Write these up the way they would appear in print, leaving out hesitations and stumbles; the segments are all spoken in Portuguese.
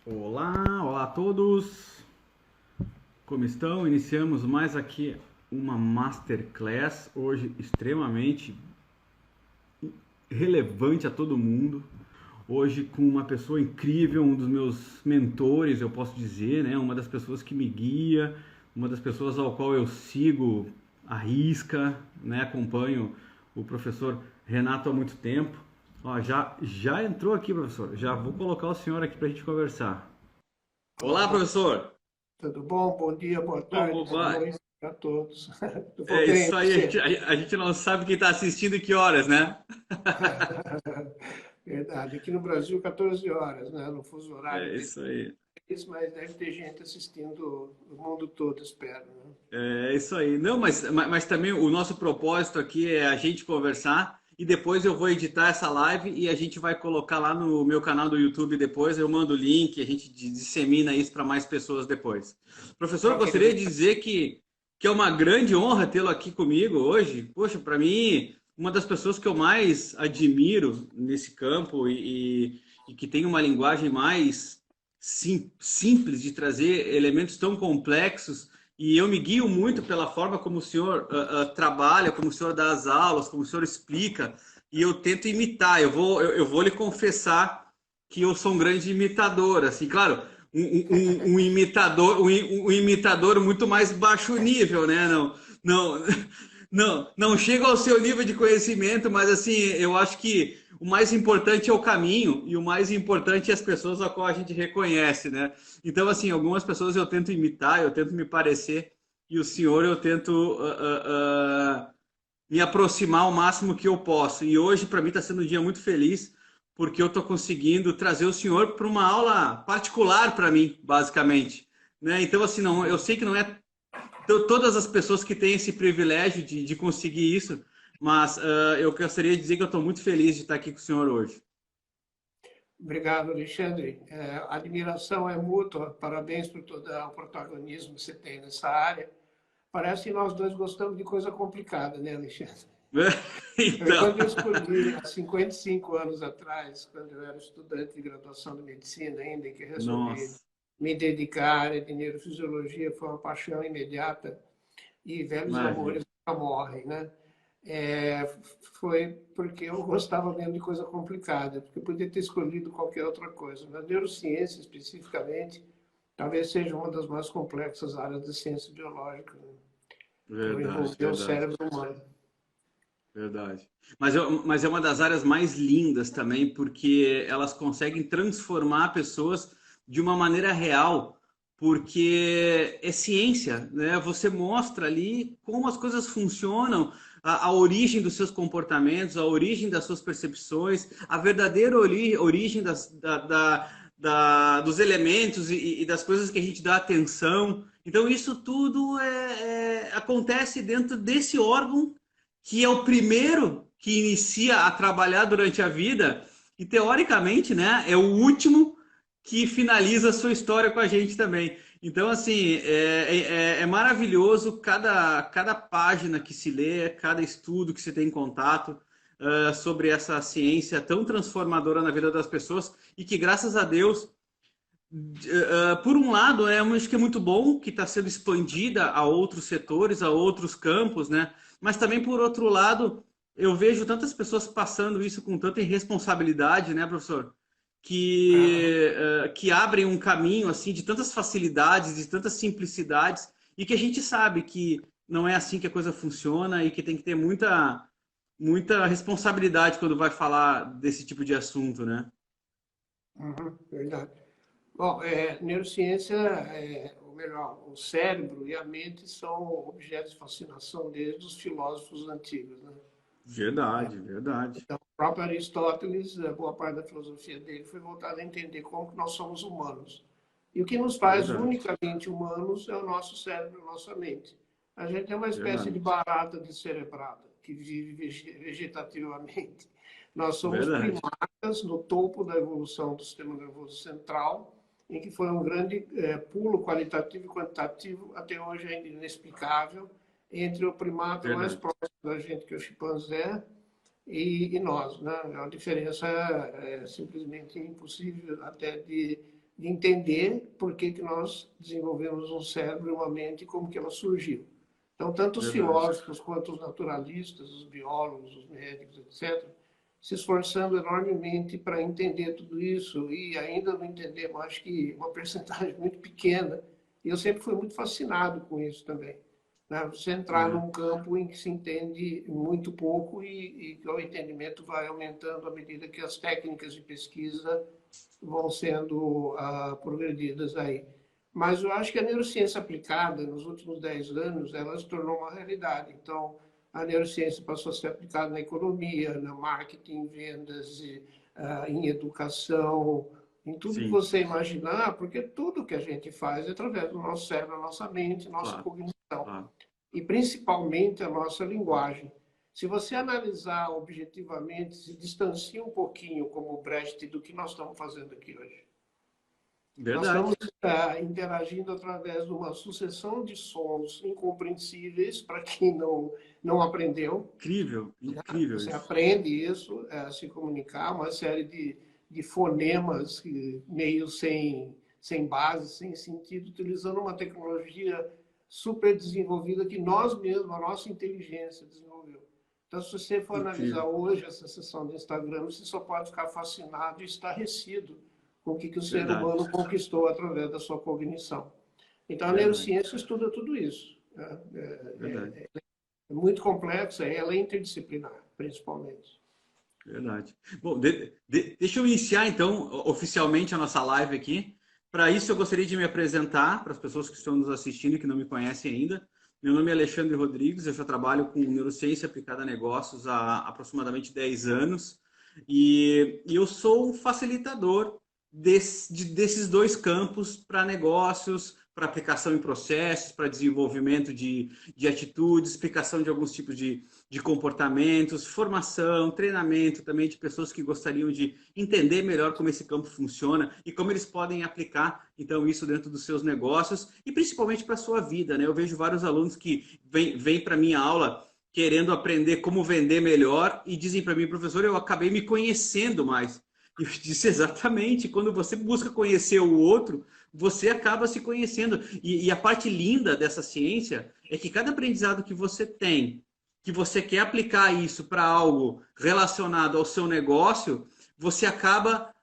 Olá a todos! Como estão? Iniciamos mais aqui uma Masterclass, hoje extremamente relevante a todo mundo. Hoje com uma pessoa incrível, um dos meus mentores, eu posso dizer, né? Uma das pessoas que me guia, uma das pessoas ao qual eu sigo à risca, né? Acompanho o professor Renato há muito tempo. Ó, já entrou aqui, professor. Já vou colocar o senhor aqui para a gente conversar. Olá, Olá, professor. tudo bom? Bom dia, boa tarde, boa Oba, noite a todos. Eu vou é bem, isso e aí, você? a gente não sabe quem está assistindo e que horas, né? Verdade, aqui no Brasil, 14 horas, né? No fuso horário É isso aí. deles, mas deve ter gente assistindo o mundo todo, espero, né? É isso aí. Não, mas também o nosso propósito aqui é a gente conversar e depois eu vou editar essa live e a gente vai colocar lá no meu canal do YouTube depois. Eu mando o link, a gente dissemina isso para mais pessoas depois. Professor, eu Ok, gostaria de dizer que é uma grande honra tê-lo aqui comigo hoje. Poxa, para mim, uma das pessoas que eu mais admiro nesse campo e que tem uma linguagem mais simples de trazer elementos tão complexos e eu me guio muito pela forma como o senhor trabalha, como o senhor dá as aulas, como o senhor explica, e eu tento imitar. Eu vou lhe confessar que eu sou um grande imitador, assim, claro, um imitador muito mais baixo nível, né? Não, não chega ao seu nível de conhecimento, mas assim, eu acho que o mais importante é o caminho e o mais importante é as pessoas a qual a gente reconhece, né? Então, assim, algumas pessoas eu tento imitar, eu tento me parecer, e o senhor eu tento me aproximar o máximo que eu posso. E hoje, para mim, está sendo um dia muito feliz, porque eu estou conseguindo trazer o senhor para uma aula particular para mim, basicamente. Né? Então, assim, não, eu sei que não é todas as pessoas que têm esse privilégio de conseguir isso, mas eu gostaria de dizer que eu estou muito feliz de estar aqui com o senhor hoje. Obrigado, Alexandre. A admiração é mútua, parabéns por todo o protagonismo que você tem nessa área. Parece que nós dois gostamos de coisa complicada, né, Alexandre? Então, Quando eu escolhi, há 55 anos atrás, quando eu era estudante de graduação de medicina ainda, e que resolvi nossa, me dedicar à área de neurofisiologia, foi uma paixão imediata, e velhos imagina. amores nunca morrem, né? Foi porque eu gostava mesmo de coisa complicada, porque eu podia ter escolhido qualquer outra coisa. Na neurociência, especificamente, talvez seja uma das mais complexas áreas da ciência biológica, né? Por Verdade, envolver o verdade. cérebro humano. Verdade. Mas é uma das áreas mais lindas também, porque elas conseguem transformar pessoas de uma maneira real, porque é ciência, né? Você mostra ali como as coisas funcionam, a origem dos seus comportamentos, a origem das suas percepções, a verdadeira origem dos elementos e das coisas que a gente dá atenção. Então, isso tudo acontece dentro desse órgão que é o primeiro que inicia a trabalhar durante a vida e, teoricamente, né, é o último que finaliza a sua história com a gente também. Então, assim, é maravilhoso cada página que se lê, cada estudo que se tem em contato sobre essa ciência tão transformadora na vida das pessoas e que, graças a Deus, por um lado, é acho que é muito bom que está sendo expandida a outros setores, a outros campos, né? Mas também, por outro lado, eu vejo tantas pessoas passando isso com tanta irresponsabilidade, né, professor? Que abrem um caminho assim de tantas facilidades, de tantas simplicidades, e que a gente sabe que não é assim que a coisa funciona e que tem que ter muita responsabilidade quando vai falar desse tipo de assunto, né? Uhum, verdade. Bom, neurociência, ou melhor, o cérebro e a mente são objetos de fascinação desde os filósofos antigos, né? Verdade, verdade. Então, o próprio Aristóteles, boa parte da filosofia dele foi voltada a entender como que nós somos humanos. E o que nos faz Verdade, unicamente humanos é o nosso cérebro, a nossa mente. A gente é uma espécie de verdade, barata descerebrada, que vive vegetativamente. Nós somos verdade, primatas no topo da evolução do sistema nervoso central, em que foi um grande pulo qualitativo e quantitativo, até hoje ainda inexplicável, entre o primata mais verdade. próximo da gente, que é o chimpanzé, e nós, né? É uma diferença simplesmente impossível até de de entender por que que nós desenvolvemos um cérebro e uma mente e como que ela surgiu. Então, tanto os Verdade. filósofos quanto os naturalistas, os biólogos, os médicos, etc., se esforçando enormemente para entender tudo isso e ainda não entendemos, acho que uma percentagem muito pequena. E eu sempre fui muito fascinado com isso também. Né? Você entrar É. num campo em que se entende muito pouco e o entendimento vai aumentando à medida que as técnicas de pesquisa vão sendo progredidas aí. Mas eu acho que a neurociência aplicada, nos últimos 10 anos, ela se tornou uma realidade. Então, a neurociência passou a ser aplicada na economia, na marketing, vendas, em educação, em tudo que Sim, você imaginar, porque tudo que a gente faz é através do nosso cérebro, nossa mente, nossa claro, cognição. claro. E principalmente a nossa linguagem. Se você analisar objetivamente, se distancia um pouquinho, como o Brecht, do que nós estamos fazendo aqui hoje. Nós estamos Verdade. interagindo através de uma sucessão de sons incompreensíveis para quem não aprendeu. Incrível, incrível Você isso. aprende isso, a se comunicar, uma série de fonemas meio sem base, sem sentido, utilizando uma tecnologia super desenvolvida que nós mesmos, a nossa inteligência desenvolveu. Então, se você for analisar Incrível. hoje essa sessão do Instagram, você só pode ficar fascinado e estarrecido com o que o ser Verdade, humano conquistou através da sua cognição. Então, a verdade, neurociência estuda tudo isso. Né? verdade, É muito complexa, ela é interdisciplinar, principalmente. verdade. Bom, deixa eu iniciar então oficialmente a nossa live aqui. Para isso, eu gostaria de me apresentar para as pessoas que estão nos assistindo e que não me conhecem ainda. Meu nome é Alexandre Rodrigues, eu já trabalho com neurociência aplicada a negócios há aproximadamente 10 anos e eu sou um facilitador desses dois campos para negócios, para aplicação em processos, para desenvolvimento de atitudes, explicação de alguns tipos de comportamentos, formação, treinamento também de pessoas que gostariam de entender melhor como esse campo funciona e como eles podem aplicar, então, isso dentro dos seus negócios e principalmente para a sua vida, né? Eu vejo vários alunos que vêm para a minha aula querendo aprender como vender melhor e dizem para mim, professor, eu acabei me conhecendo mais. E eu disse exatamente, quando você busca conhecer o outro, você acaba se conhecendo. E a parte linda dessa ciência é que cada aprendizado que você tem, que você quer aplicar isso para algo relacionado ao seu negócio, você acaba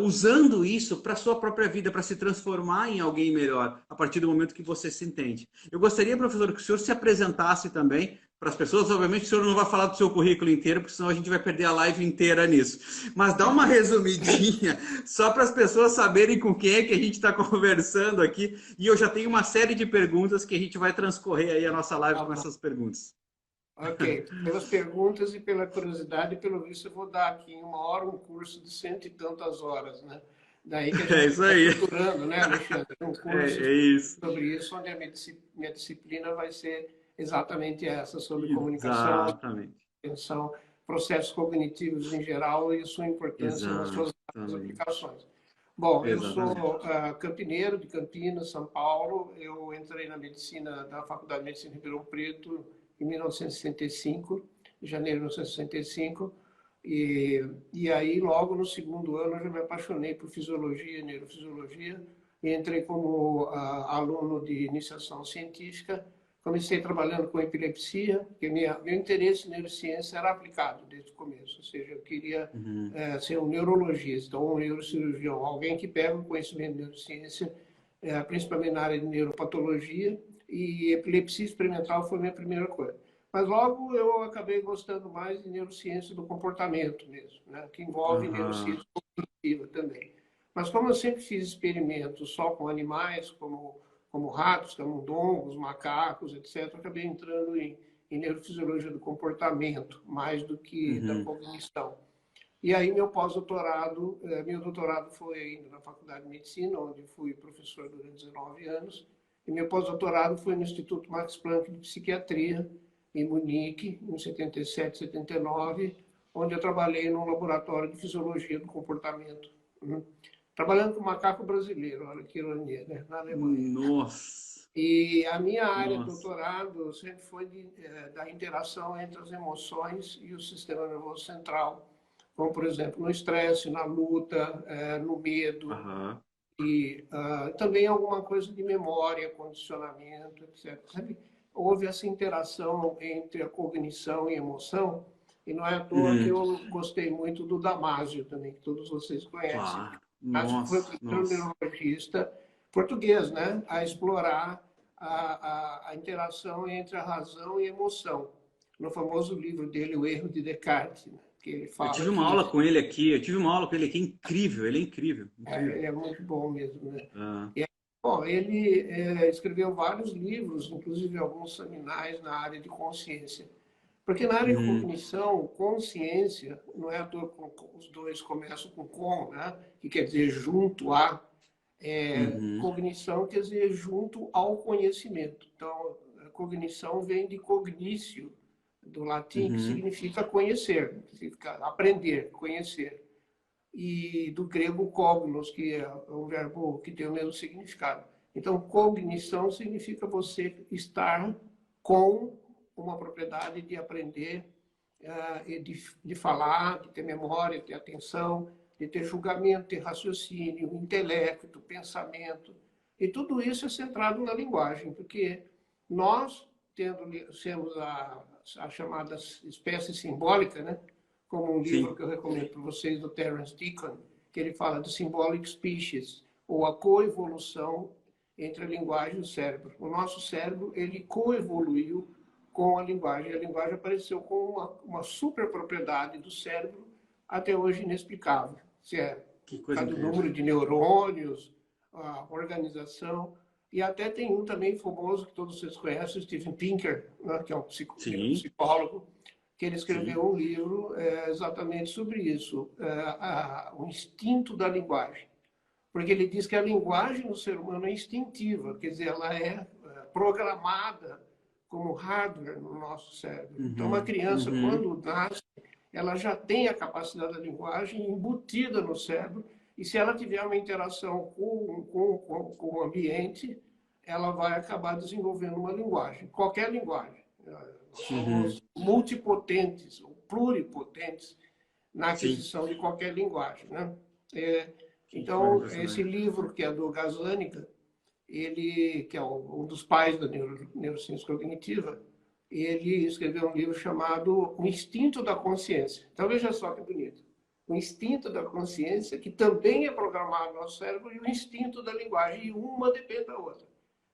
usando isso para a sua própria vida, para se transformar em alguém melhor, a partir do momento que você se entende. Eu gostaria, professor, que o senhor se apresentasse também para as pessoas. Obviamente, o senhor não vai falar do seu currículo inteiro, porque senão a gente vai perder a live inteira nisso. Mas dá uma resumidinha, só para as pessoas saberem com quem é que a gente está conversando aqui. E eu já tenho uma série de perguntas que a gente vai transcorrer aí a nossa live Tá com bom. essas perguntas. Ok, pelas perguntas e pela curiosidade, pelo visto, eu vou dar aqui em 1 hora um curso de cento e tantas horas, né? Daí que a É gente isso está aí. estruturando, né, Alexandre? Um curso É isso. sobre isso, onde a minha disciplina vai ser exatamente essa, sobre comunicação, Exatamente. atenção, processos cognitivos em geral e sua importância nas suas Exatamente. aplicações. Bom, eu Exatamente. sou campineiro de Campinas, São Paulo. Eu entrei na medicina da Faculdade de Medicina de Ribeirão Preto em 1965, em janeiro de 1965. E aí, logo no segundo ano, eu já me apaixonei por fisiologia e neurofisiologia e entrei como aluno de iniciação científica. Comecei trabalhando com epilepsia, porque meu interesse em neurociência era aplicado desde o começo, ou seja, eu queria Uhum. ser um neurologista ou um neurocirurgião, alguém que pega o conhecimento de neurociência, principalmente na área de neuropatologia, e epilepsia experimental foi a minha primeira coisa. Mas logo eu acabei gostando mais de neurociência do comportamento mesmo, né, que envolve Aham. neurociência cognitiva também. Mas como eu sempre fiz experimentos só com animais, como ratos, camundongos, macacos, etc., eu acabei entrando em neurofisiologia do comportamento, mais do que da Uhum. cognição. E aí meu doutorado foi ainda na Faculdade de Medicina, onde fui professor durante 19 anos, e meu pós-doutorado foi no Instituto Max Planck de Psiquiatria, em Munique, em 77, 79, onde eu trabalhei num laboratório de fisiologia do comportamento, né? Trabalhando com macaco brasileiro, olha que ironia, né? Na Alemanha. Nossa. E a minha área de Nossa. doutorado sempre foi da interação entre as emoções e o sistema nervoso central, como, por exemplo, no estresse, na luta, no medo, Aham. E também alguma coisa de memória, condicionamento, etc. Sabe? Houve essa interação entre a cognição e a emoção, e não é à toa que Uhum. eu gostei muito do Damásio também, que todos vocês conhecem. Claro. Damásio foi o Nossa, primeiro nossa. neurologista português, né, a explorar a interação entre a razão e a emoção. No famoso livro dele, O Erro de Descartes, né, que ele Eu fala tive uma que aula com ele aqui, eu tive uma aula com ele aqui, incrível, ele é incrível, incrível. ele é muito bom mesmo, né? Ah, Bom, ele escreveu vários livros, inclusive alguns seminais na área de consciência. Porque na área de uhum, cognição, consciência, não é à toa que os dois começam com com, né? Que quer dizer junto a, uhum, cognição quer dizer junto ao conhecimento. Então, a cognição vem de cognicio, do latim, que uhum, significa conhecer, significa aprender, conhecer. E do grego cognos, que é um verbo que tem o mesmo significado. Então, cognição significa você estar com uma propriedade de aprender, de falar, de ter memória, de ter atenção, de ter julgamento, ter raciocínio, intelecto, pensamento. E tudo isso é centrado na linguagem, porque nós, sendo a chamada espécie simbólica, né? Como um livro sim, que eu recomendo para vocês, do Terence Deacon, que ele fala de symbolic species, ou a coevolução entre a linguagem e o cérebro. O nosso cérebro, ele coevoluiu com a linguagem. A linguagem apareceu como uma superpropriedade do cérebro, até hoje inexplicável. Se é que por coisa causa do incrível. número de neurônios, a organização. E até tem um também famoso que todos vocês conhecem, Steven Pinker, né, que é um Sim, psicólogo, que ele sim, escreveu um livro exatamente sobre isso, o instinto da linguagem. Porque ele diz que a linguagem do ser humano é instintiva, quer dizer, ela é programada como hardware no nosso cérebro. Então, uma uhum, criança, uhum, quando nasce, ela já tem a capacidade da linguagem embutida no cérebro, e se ela tiver uma interação com o ambiente, ela vai acabar desenvolvendo uma linguagem, qualquer linguagem. Nós somos uhum, multipotentes, ou pluripotentes, na sim, aquisição de qualquer linguagem. Né? É, que coisa então, esse impressionante. livro, que é do Gazzaniga, ele, que é um dos pais da neurociência cognitiva, ele escreveu um livro chamado O Instinto da Consciência. Então, veja só que bonito. O instinto da consciência, que também é programado no nosso cérebro, e o instinto da linguagem, e uma depende da outra.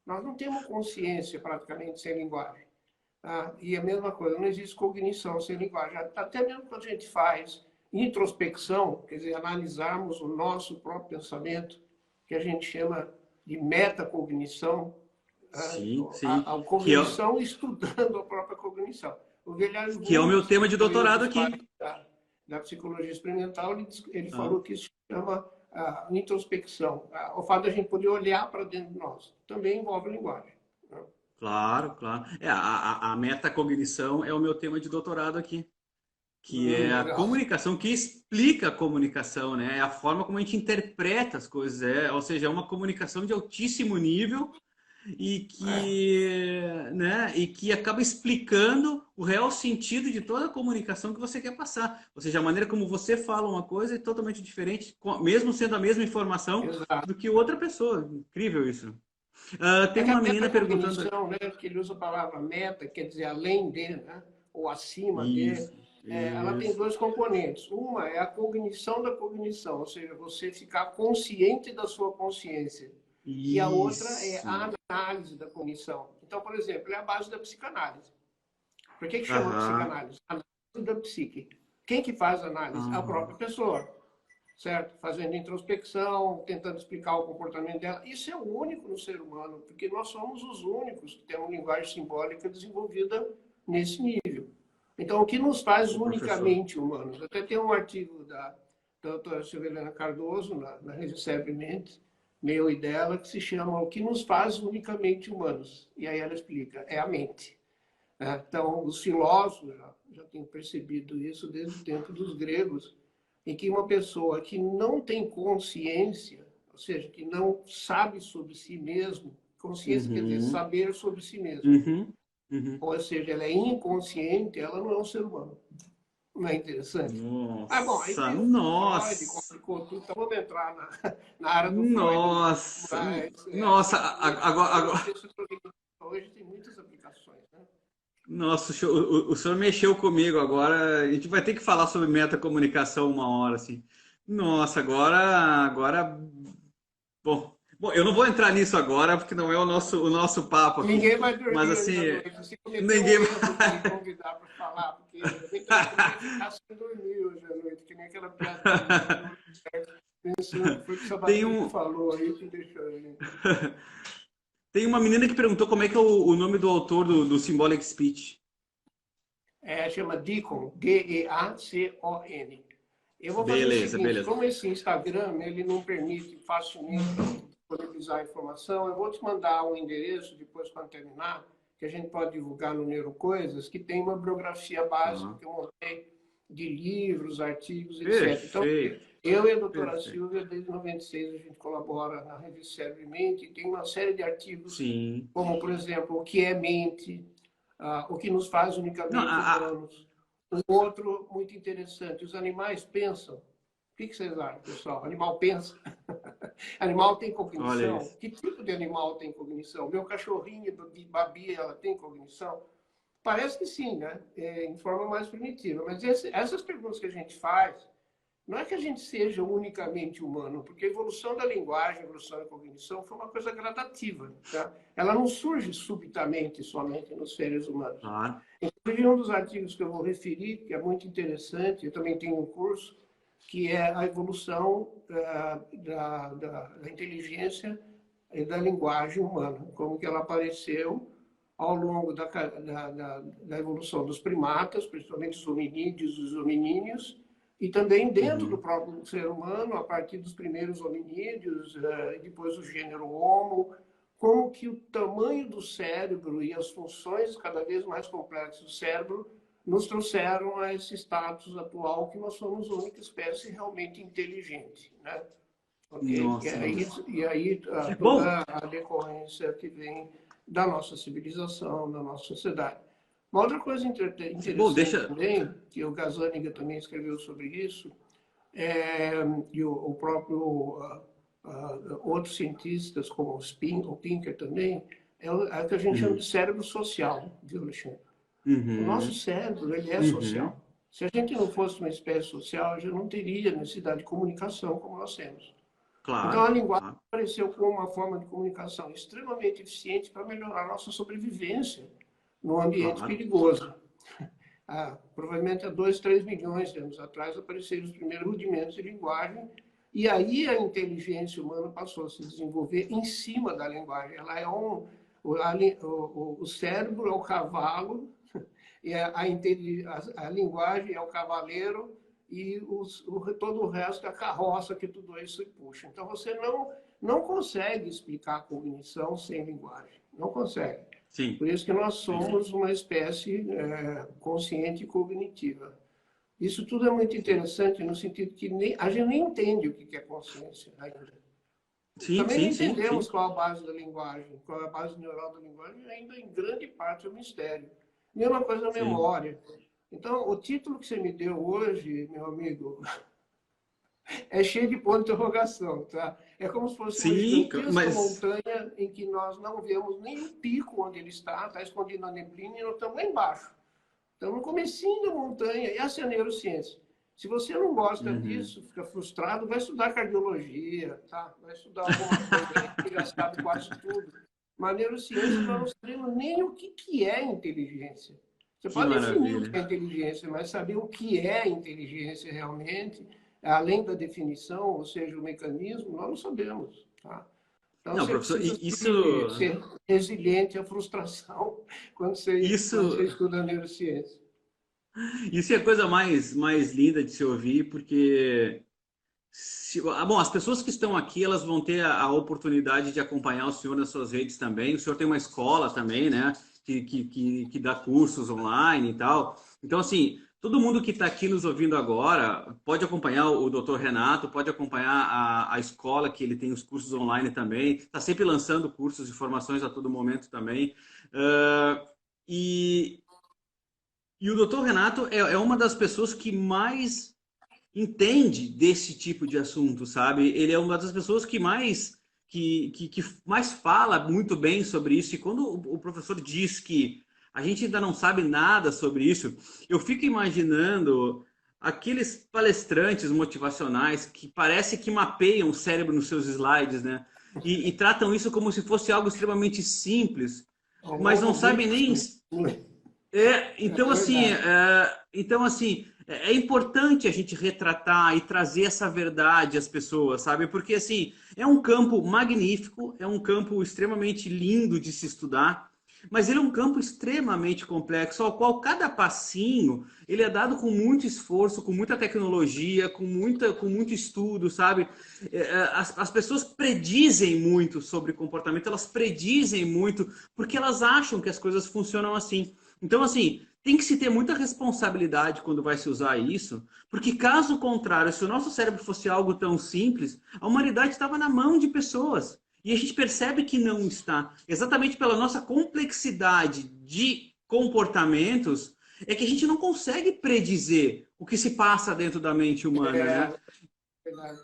Nós não temos consciência praticamente sem linguagem. Tá? E a mesma coisa, não existe cognição sem linguagem. Até mesmo quando a gente faz introspecção, quer dizer, analisarmos o nosso próprio pensamento, que a gente chama de metacognição, Sim, sim, a cognição estudando a própria cognição. O Vilhar que é o meu Wundt, tema que de foi um doutorado dos pais aqui. da psicologia experimental, ele Ah, falou que isso se chama introspecção. O fato de a gente poder olhar para dentro de nós também envolve linguagem. Né? claro, claro. A metacognição é o meu tema de doutorado aqui, que é a Legal. comunicação, que explica a comunicação, né? É a forma como a gente interpreta as coisas, ou seja, é uma comunicação de altíssimo nível É. e que acaba explicando o real sentido de toda a comunicação que você quer passar. Ou seja, a maneira como você fala uma coisa é totalmente diferente, mesmo sendo a mesma informação, Exato. do que outra pessoa. Incrível isso. Ah, É tem que a uma menina perguntando. metacognição, né, que ele usa a palavra meta, quer dizer além de, né, ou acima de, Isso, ela tem isso. dois componentes. Uma é a cognição da cognição, ou seja, você ficar consciente da sua consciência. E a outra é Isso. a análise da cognição. Então, por exemplo, é a base da psicanálise. Por que chama Aham. psicanálise? Análise da psique. Quem que faz a análise? A própria Aham. pessoa, certo? Fazendo introspecção, tentando explicar o comportamento dela. Isso é o único no ser humano, porque nós somos os únicos que temos linguagem simbólica desenvolvida nesse nível. Então, o que nos faz Ô, professor. unicamente humanos? Até tem um artigo da doutora Silvelena Cardoso, na revista Mente, meu e dela, que se chama O que nos faz unicamente humanos. E aí ela explica, é a mente. Então, os filósofos já têm percebido isso desde o tempo dos gregos, em que uma pessoa que não tem consciência, ou seja, que não sabe sobre si mesmo, consciência quer dizer Uhum. saber sobre si mesmo, Uhum. Uhum. ou seja, ela é inconsciente, ela não é um ser humano. Não é interessante? Ah, bom, aí Nossa, tem o Freud, nossa, complicou tudo, então vamos entrar na área do Freud. nossa, Mas nossa, a agora, neurociência cognitiva hoje tem muitas aplicações, né? nossa, o senhor mexeu comigo agora. A gente vai ter que falar sobre metacomunicação uma hora, assim. Nossa, agora, bom, eu não vou entrar nisso agora porque não é o nosso papo aqui. Ninguém vai Mas dormir hoje assim, à noite. Você cometeu ninguém. um erro de me convidar para falar, porque a gente também não quer ficar sem dormir hoje à noite, que nem aquela piadinha que não deu certo, pensando que foi o que o Tem Sabatini um, falou aí que deixou ele. tem uma menina que perguntou como é que é o nome do autor do Symbolic Speech. Chama Deacon, Deacon. Eu vou fazer o Beleza, seguinte, beleza. como esse Instagram ele não permite facilmente disponibilizar a informação, eu vou te mandar um endereço depois quando terminar, que a gente pode divulgar no Neurocoisas, que tem uma bibliografia básica Ah, que eu montei de livros, artigos, etc. Então, perfeito, eu e a doutora perfeito. Silvia, desde 96, a gente colabora na revista Cérebro-Mente, e tem uma série de artigos, Sim. como, por exemplo, o que é mente, o que nos faz Não, unicamente humanos. Um outro muito interessante, os animais pensam. O que vocês acham, pessoal? Animal pensa? Animal tem olha cognição? isso. Que tipo de animal tem cognição? Meu cachorrinho, Babi, ela tem cognição? Parece que sim, né? Em forma mais primitiva. Mas essas perguntas que a gente faz, não é que a gente seja unicamente humano, porque a evolução da linguagem, a evolução da cognição foi uma coisa gradativa. Tá? Ela não surge subitamente somente nos seres humanos. Claro. Inclusive, um dos artigos que eu vou referir, que é muito interessante, eu também tenho um curso, que é a evolução da inteligência e da linguagem humana, como que ela apareceu ao longo da evolução dos primatas, principalmente os hominídeos e os hominíneos, e também dentro do Uhum. próprio ser humano, a partir dos primeiros hominídeos, depois o gênero Homo, como que o tamanho do cérebro e as funções cada vez mais complexas do cérebro nos trouxeram a esse status atual que nós somos a única espécie realmente inteligente, né? Ok? Nossa, nossa. E aí Bom, toda a decorrência que vem da nossa civilização, da nossa sociedade. Uma outra coisa bom, interessante deixa. também, que o Gazzaniga também escreveu sobre isso, e o próprio outros cientistas, como o Pinker também, é o que a gente chama de Uhum. cérebro social, viu, Alexandre? O nosso Uhum. cérebro, ele é Uhum. social. Se a gente não fosse uma espécie social, a gente não teria necessidade de comunicação como nós temos. Então, a Claro, linguagem claro, apareceu como uma forma de comunicação extremamente eficiente para melhorar a nossa sobrevivência num ambiente claro. perigoso. Provavelmente há 2, 3 milhões de anos atrás apareceram os primeiros rudimentos de linguagem e aí a inteligência humana passou a se desenvolver em cima da linguagem. Ela é o cérebro é o cavalo, e a linguagem é o cavaleiro e todo o resto é a carroça que tudo isso se puxa. Então você não consegue explicar a cognição sem linguagem. Não consegue. Sim, Por isso que nós sim, somos uma espécie consciente e cognitiva. Isso tudo é muito sim. interessante no sentido que a gente nem entende o que é consciência ainda. Sim, Também não sim, sim, entendemos sim. qual a base da linguagem, qual é a base neural da linguagem, ainda em grande parte é um mistério. Mesma coisa a Sim. memória. Então, o título que você me deu hoje, meu amigo, é cheio de ponto de interrogação, tá? É como se fosse uma Sim, gigantesca mas. montanha em que nós não vemos nem o pico onde ele está escondido na neblina e nós estamos lá embaixo. Estamos no comecinho da montanha, e essa é a neurociência. Se você não gosta Uhum. disso, fica frustrado, vai estudar cardiologia, tá? Vai estudar alguma coisa aí, que já sabe quase tudo. Mas neurociência nós não sabemos nem o que é inteligência. Você Que pode definir o que maravilha. é inteligência, mas saber o que é inteligência realmente, além da definição, ou seja, o mecanismo, nós não sabemos. Tá? Então Não, você professor, precisa isso, ser resiliente à frustração quando você isso, estuda neurociência. isso é a coisa mais linda de se ouvir, porque bom, as pessoas que estão aqui, elas vão ter a oportunidade de acompanhar o senhor nas suas redes também. O senhor tem uma escola também, né? Que dá cursos online e tal. Então, assim, todo mundo que está aqui nos ouvindo agora pode acompanhar o Dr. Renato, pode acompanhar a escola, que ele tem os cursos online também. Está sempre lançando cursos e formações a todo momento também. E E o doutor Renato é uma das pessoas que mais entende desse tipo de assunto, sabe? Ele é uma das pessoas que que mais fala muito bem sobre isso. E quando o professor diz que a gente ainda não sabe nada sobre isso, eu fico imaginando aqueles palestrantes motivacionais que parece que mapeiam o cérebro nos seus slides, né? E tratam isso como se fosse algo extremamente simples, É um mas não sabem nem algoritmo. É verdade. então assim, é importante a gente retratar e trazer essa verdade às pessoas, sabe? Porque assim, é um campo magnífico, é um campo extremamente lindo de se estudar, mas ele é um campo extremamente complexo, ao qual cada passinho ele é dado com muito esforço, com muita tecnologia, com muito estudo, sabe? As pessoas predizem muito sobre comportamento, elas predizem muito porque elas acham que as coisas funcionam assim. Então, assim, tem que se ter muita responsabilidade quando vai se usar isso, porque caso contrário, se o nosso cérebro fosse algo tão simples, a humanidade estava na mão de pessoas. E a gente percebe que não está. Exatamente pela nossa complexidade de comportamentos, é que a gente não consegue predizer o que se passa dentro da mente humana, né? É verdade.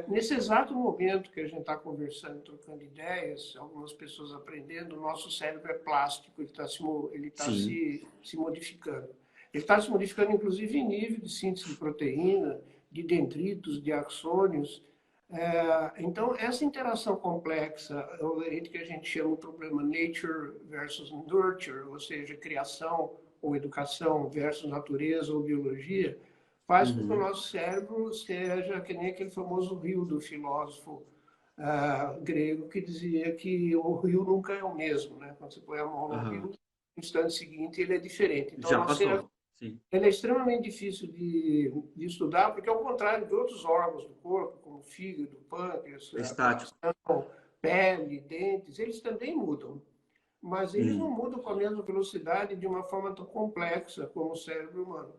Nesse exato momento que a gente está conversando, trocando ideias, algumas pessoas aprendendo, o nosso cérebro é plástico, ele tá Sim. se modificando. Ele está se modificando, inclusive, em nível de síntese de proteína, de dendritos, de axônios. Então, essa interação complexa, é o que a gente chama de problema nature versus nurture, ou seja, criação ou educação versus natureza ou biologia, faz com que o Uhum. nosso cérebro seja que nem aquele famoso rio do filósofo grego que dizia que o rio nunca é o mesmo, né? Quando você põe a mão no rio, Aham. no instante seguinte ele é diferente. Então, o Já nosso cérebro passou. Sim. ele é extremamente difícil de estudar, porque, ao contrário de outros órgãos do corpo, como fígado, pâncreas, É estático. coração, pele, dentes, eles também mudam. Mas eles não Hum. mudam com a mesma velocidade de uma forma tão complexa como o cérebro humano.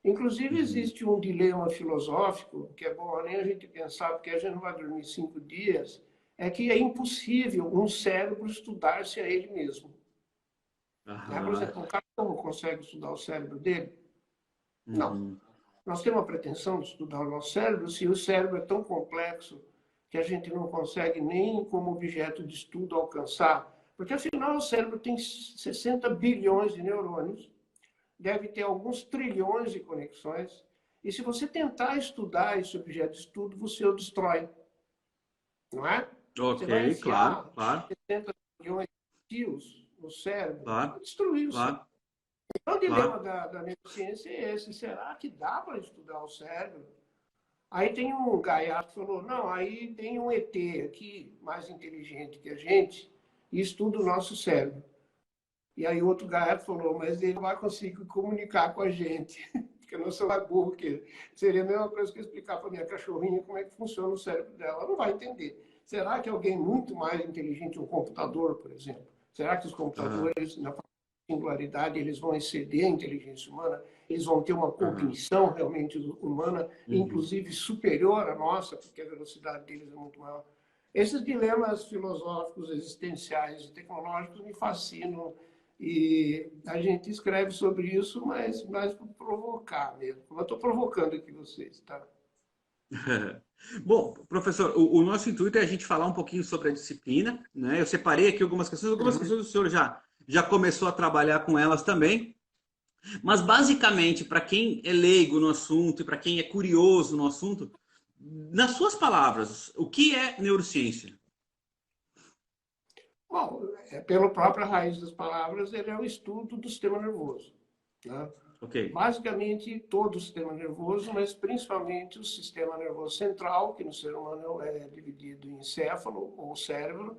Inclusive, Uhum. existe um dilema filosófico, que é bom nem a gente pensar, porque a gente não vai dormir 5 dias, é que é impossível um cérebro estudar-se a ele mesmo. Né? Por Aham. exemplo, um cachorro consegue estudar o cérebro dele? Não. Uhum. Nós temos a pretensão de estudar o nosso cérebro se o cérebro é tão complexo que a gente não consegue nem como objeto de estudo alcançar. Porque, afinal, o cérebro tem 60 bilhões de neurônios, deve ter alguns trilhões de conexões, e se você tentar estudar esse objeto de estudo, você o destrói, não é? Você Ok, vai claro, enfiar claro, 60 bilhões de fios no cérebro, vai claro, destruir o cérebro. claro, Então, o dilema claro. da neurociência é esse: será que dá para estudar o cérebro? Aí tem um gaiato que falou, não, aí tem um ET aqui, mais inteligente que a gente, e estuda o nosso cérebro. E aí outro gaiato falou, mas ele não vai conseguir comunicar com a gente, porque eu não sou mais burro que ele. Seria a mesma coisa que eu explicar para minha cachorrinha como é que funciona o cérebro dela. Ela não vai entender. Será que alguém muito mais inteligente, um computador, por exemplo, será que os Aham, computadores, na singularidade, eles vão exceder a inteligência humana? Eles vão ter uma aham, cognição realmente humana, uhum. inclusive superior à nossa, porque a velocidade deles é muito maior? Esses dilemas filosóficos, existenciais e tecnológicos me fascinam, e a gente escreve sobre isso, mas mais para provocar mesmo. Eu estou provocando aqui vocês, tá? Bom, professor, o nosso intuito é a gente falar um pouquinho sobre a disciplina, né? Eu separei aqui algumas Uhum. questões o senhor já começou a trabalhar com elas também, mas basicamente, para quem é leigo no assunto e para quem é curioso no assunto, nas suas palavras, o que é neurociência? Bom, pela própria raiz das palavras, ele é o estudo do sistema nervoso. Né? Ok. Basicamente, todo o sistema nervoso, mas principalmente o sistema nervoso central, que no ser humano é dividido em encéfalo, ou cérebro,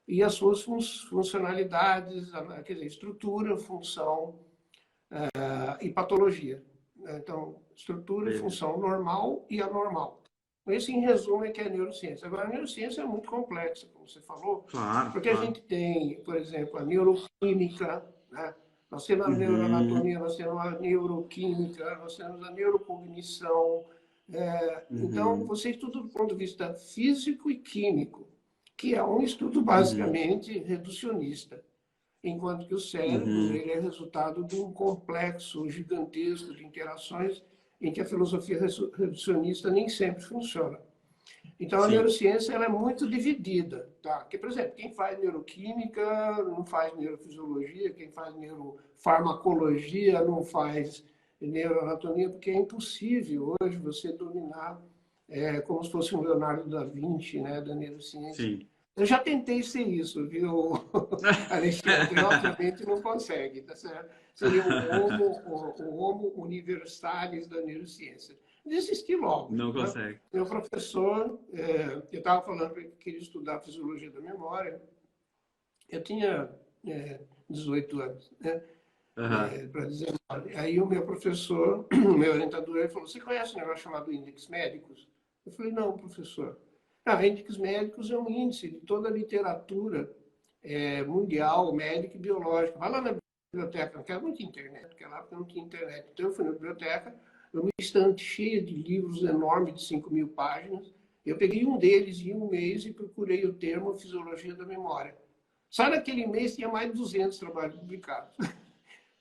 e as suas funcionalidades, quer dizer, estrutura, função e patologia. Então, estrutura, Beleza. função normal e anormal. Esse, em resumo, é que é a neurociência. Agora, a neurociência é muito complexa, como você falou, Claro, porque a claro. gente tem, por exemplo, a neuroquímica, né? Nós temos a Uhum, neuroanatomia, nós temos a neuroquímica, nós temos a neurocognição. Então, uhum, você estuda do ponto de vista físico e químico, que é um estudo uhum, basicamente reducionista. enquanto que o cérebro ele é resultado de um complexo gigantesco de interações em que a filosofia reducionista nem sempre funciona. Então, a Sim. neurociência ela é muito dividida. Tá? Porque, por exemplo, quem faz neuroquímica não faz neurofisiologia, quem faz neurofarmacologia não faz neuroanatomia, porque é impossível hoje você dominar como se fosse um Leonardo da Vinci, né, da neurociência. Sim. Eu já tentei ser isso, viu, Alexandre? Obviamente não consegue, tá certo? Seria o homo universalis da neurociência. Desisti logo. Não Né? consegue. Meu professor, eu estava falando que queria estudar fisiologia da memória. Eu tinha 18 anos, né? Para dizer, aí o meu professor, o meu orientador, ele falou: você conhece um negócio chamado índices médicos? Eu falei: não, professor. Índices médicos é um índice de toda a literatura mundial, médica e biológica. Vai lá na biblioteca, não quero muito internet, porque lá não tinha internet. Então eu fui na biblioteca, uma estante cheia de livros enormes de 5.000 páginas. Eu peguei um deles em um mês e procurei o termo fisiologia da memória. Só naquele mês tinha mais de 200 trabalhos publicados.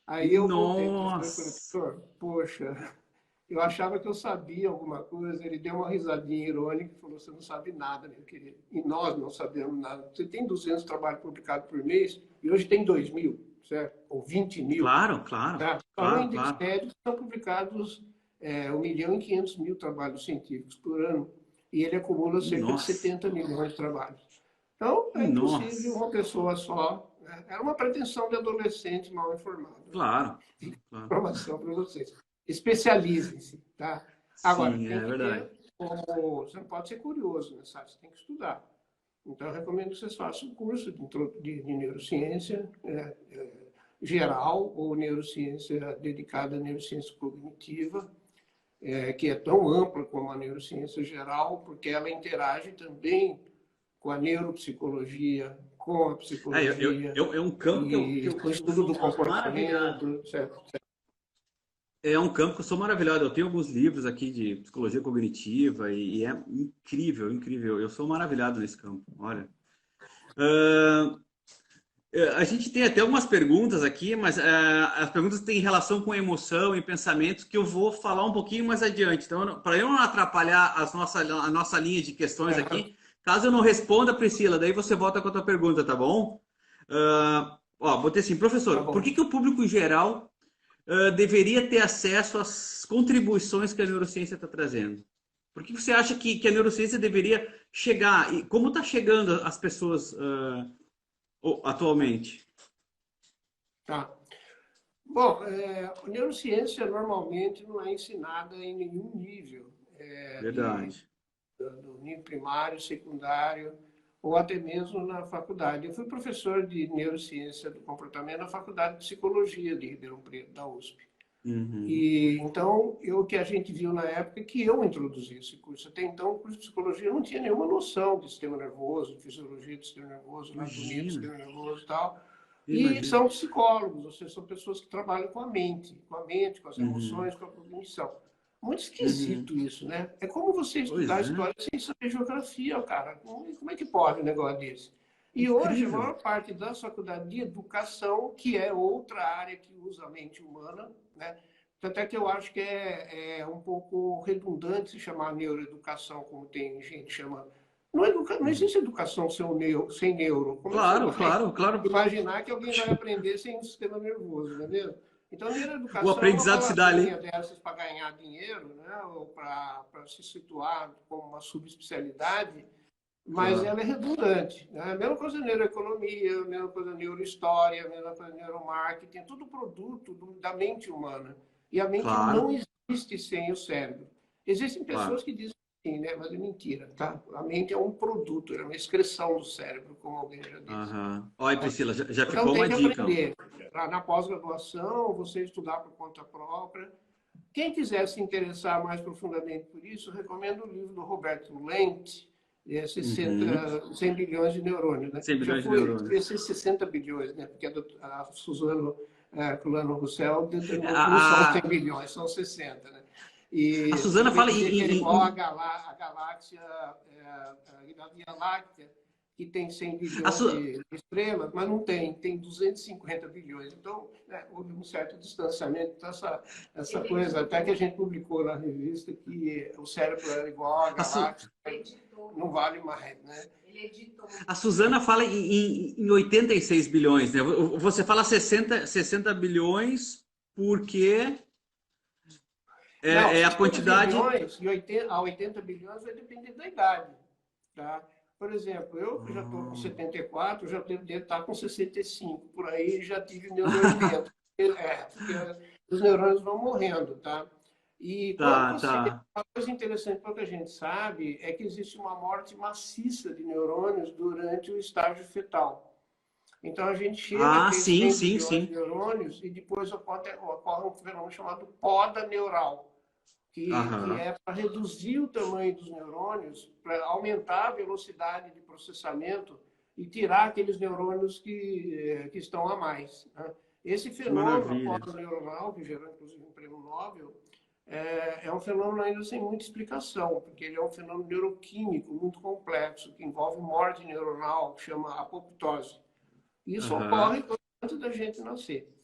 Aí eu voltei para o professor e falei: professor, poxa, eu achava que eu sabia alguma coisa. Ele deu uma risadinha irônica e falou: você não sabe nada, meu querido. E nós não sabemos nada. Você tem 200 trabalhos publicados por mês e hoje tem 2.000, certo? Ou 20.000. Claro, claro. Tá? Claro, No índice claro. médio são publicados 1.500.000 trabalhos científicos por ano. E ele acumula cerca de 70 milhões de trabalhos. Então, é impossível uma pessoa só. Né? Era uma pretensão de adolescente mal informado. Claro. Informação para vocês. Especializem-se, tá? Agora, Sim, tem é que verdade. você não pode ser curioso, né, sabe? Você tem que estudar. Então, eu recomendo que vocês façam um curso de neurociência geral ou neurociência dedicada à neurociência cognitiva, que é tão ampla como a neurociência geral, porque ela interage também com a neuropsicologia, com a psicologia, É um campo que com o eu estudo sou do maravilhado. comportamento, certo? É um campo que eu sou maravilhado. Eu tenho alguns livros aqui de psicologia cognitiva e é incrível, incrível. Eu sou maravilhado nesse campo. Olha. A gente tem até algumas perguntas aqui, mas as perguntas têm relação com emoção e pensamentos que eu vou falar um pouquinho mais adiante. Então, para eu não atrapalhar a nossa linha de questões aqui, caso eu não responda, Priscila, daí você volta com a tua pergunta, tá bom? Botei assim, professor, Tá por que o público em geral deveria ter acesso às contribuições que a neurociência está trazendo? Por que você acha que a neurociência deveria chegar? E como está chegando às pessoas atualmente? Tá. Bom, a neurociência normalmente não é ensinada em nenhum nível, Verdade. do nível primário, secundário, ou até mesmo na faculdade. Eu fui professor de neurociência do comportamento na Faculdade de Psicologia de Ribeirão Preto, da USP. E então, o que a gente viu na época é que eu introduzi esse curso. Até então, o curso de psicologia não tinha nenhuma noção de sistema nervoso, de fisiologia do sistema nervoso, anatomia do sistema nervoso e tal. E são psicólogos, ou seja, são pessoas que trabalham com a mente, com as emoções, com a cognição. Muito esquisito isso, né? É como você estudar história sem saber geografia, cara. Como é que pode um negócio desse? E hoje, a maior parte da faculdade de educação, que é outra área que usa a mente humana, né? Tanto é que eu acho que é um pouco redundante se chamar neuroeducação, como tem gente que chama. Não existe educação sem neuro. Como claro, claro. Imaginar que alguém vai aprender sem um sistema nervoso, não é mesmo? Então, neuroeducação o aprendizado é uma se dá ali. dessas para ganhar dinheiro, né? Ou para se situar como uma subespecialidade, mas ela é redundante. Né? A mesma coisa neuroeconomia, a mesma coisa neurohistória, a mesma coisa neuromarketing, é tudo produto da mente humana. E a mente não existe sem o cérebro. Existem pessoas que dizem sim, né? Mas é mentira, tá? A mente é um produto, é uma excreção do cérebro, como alguém já disse. Olha, Priscila, já Então ficou tem uma que dica. aprender. Na pós-graduação, você estudar por conta própria. Quem quiser se interessar mais profundamente por isso, recomendo o livro do Roberto Lent, 100 bilhões de neurônios. Né? 100 bilhões já de neurônios. Esse 60 bilhões, né? Porque a Suzano Russell determinou que não são 100 bilhões, são 60. Né? E a Suzana fala que ele igual a galáxia, a Via Láctea, que tem 100 A bilhões su... de estrelas, mas não tem, tem 250 bilhões. Então, né, houve um certo distanciamento. Então, essa coisa, até que a gente publicou na revista, que o cérebro era igual à a su... galáxia, não vale mais, né? A Suzana fala em 86 bilhões, né? Você fala 60 bilhões porque Não, é a 60 quantidade. bilhões e 80, a 80 bilhões vai depender da idade. Tá? Por exemplo, eu que já estou com 74, já devo estar com 65, por aí já tive meus 80. Porque os neurônios vão morrendo, tá? E quando Tá, você. tá. Uma coisa interessante, pouca gente sabe, é que existe uma morte maciça de neurônios durante o estágio fetal. Então a gente chega a Ah, ter sim, 100 sim, bilhões sim. de neurônios e depois ocorre um fenômeno chamado poda neural que Aham. é para reduzir o tamanho dos neurônios, para aumentar a velocidade de processamento e tirar aqueles neurônios que estão a mais. Né? Esse Que fenômeno, a maravilha. pós-neuronal, que gerou inclusive um prêmio Nobel, é um fenômeno ainda sem muita explicação, porque ele é um fenômeno neuroquímico muito complexo, que envolve morte neuronal, que chama apoptose. Isso Aham. ocorre antes da gente nascer.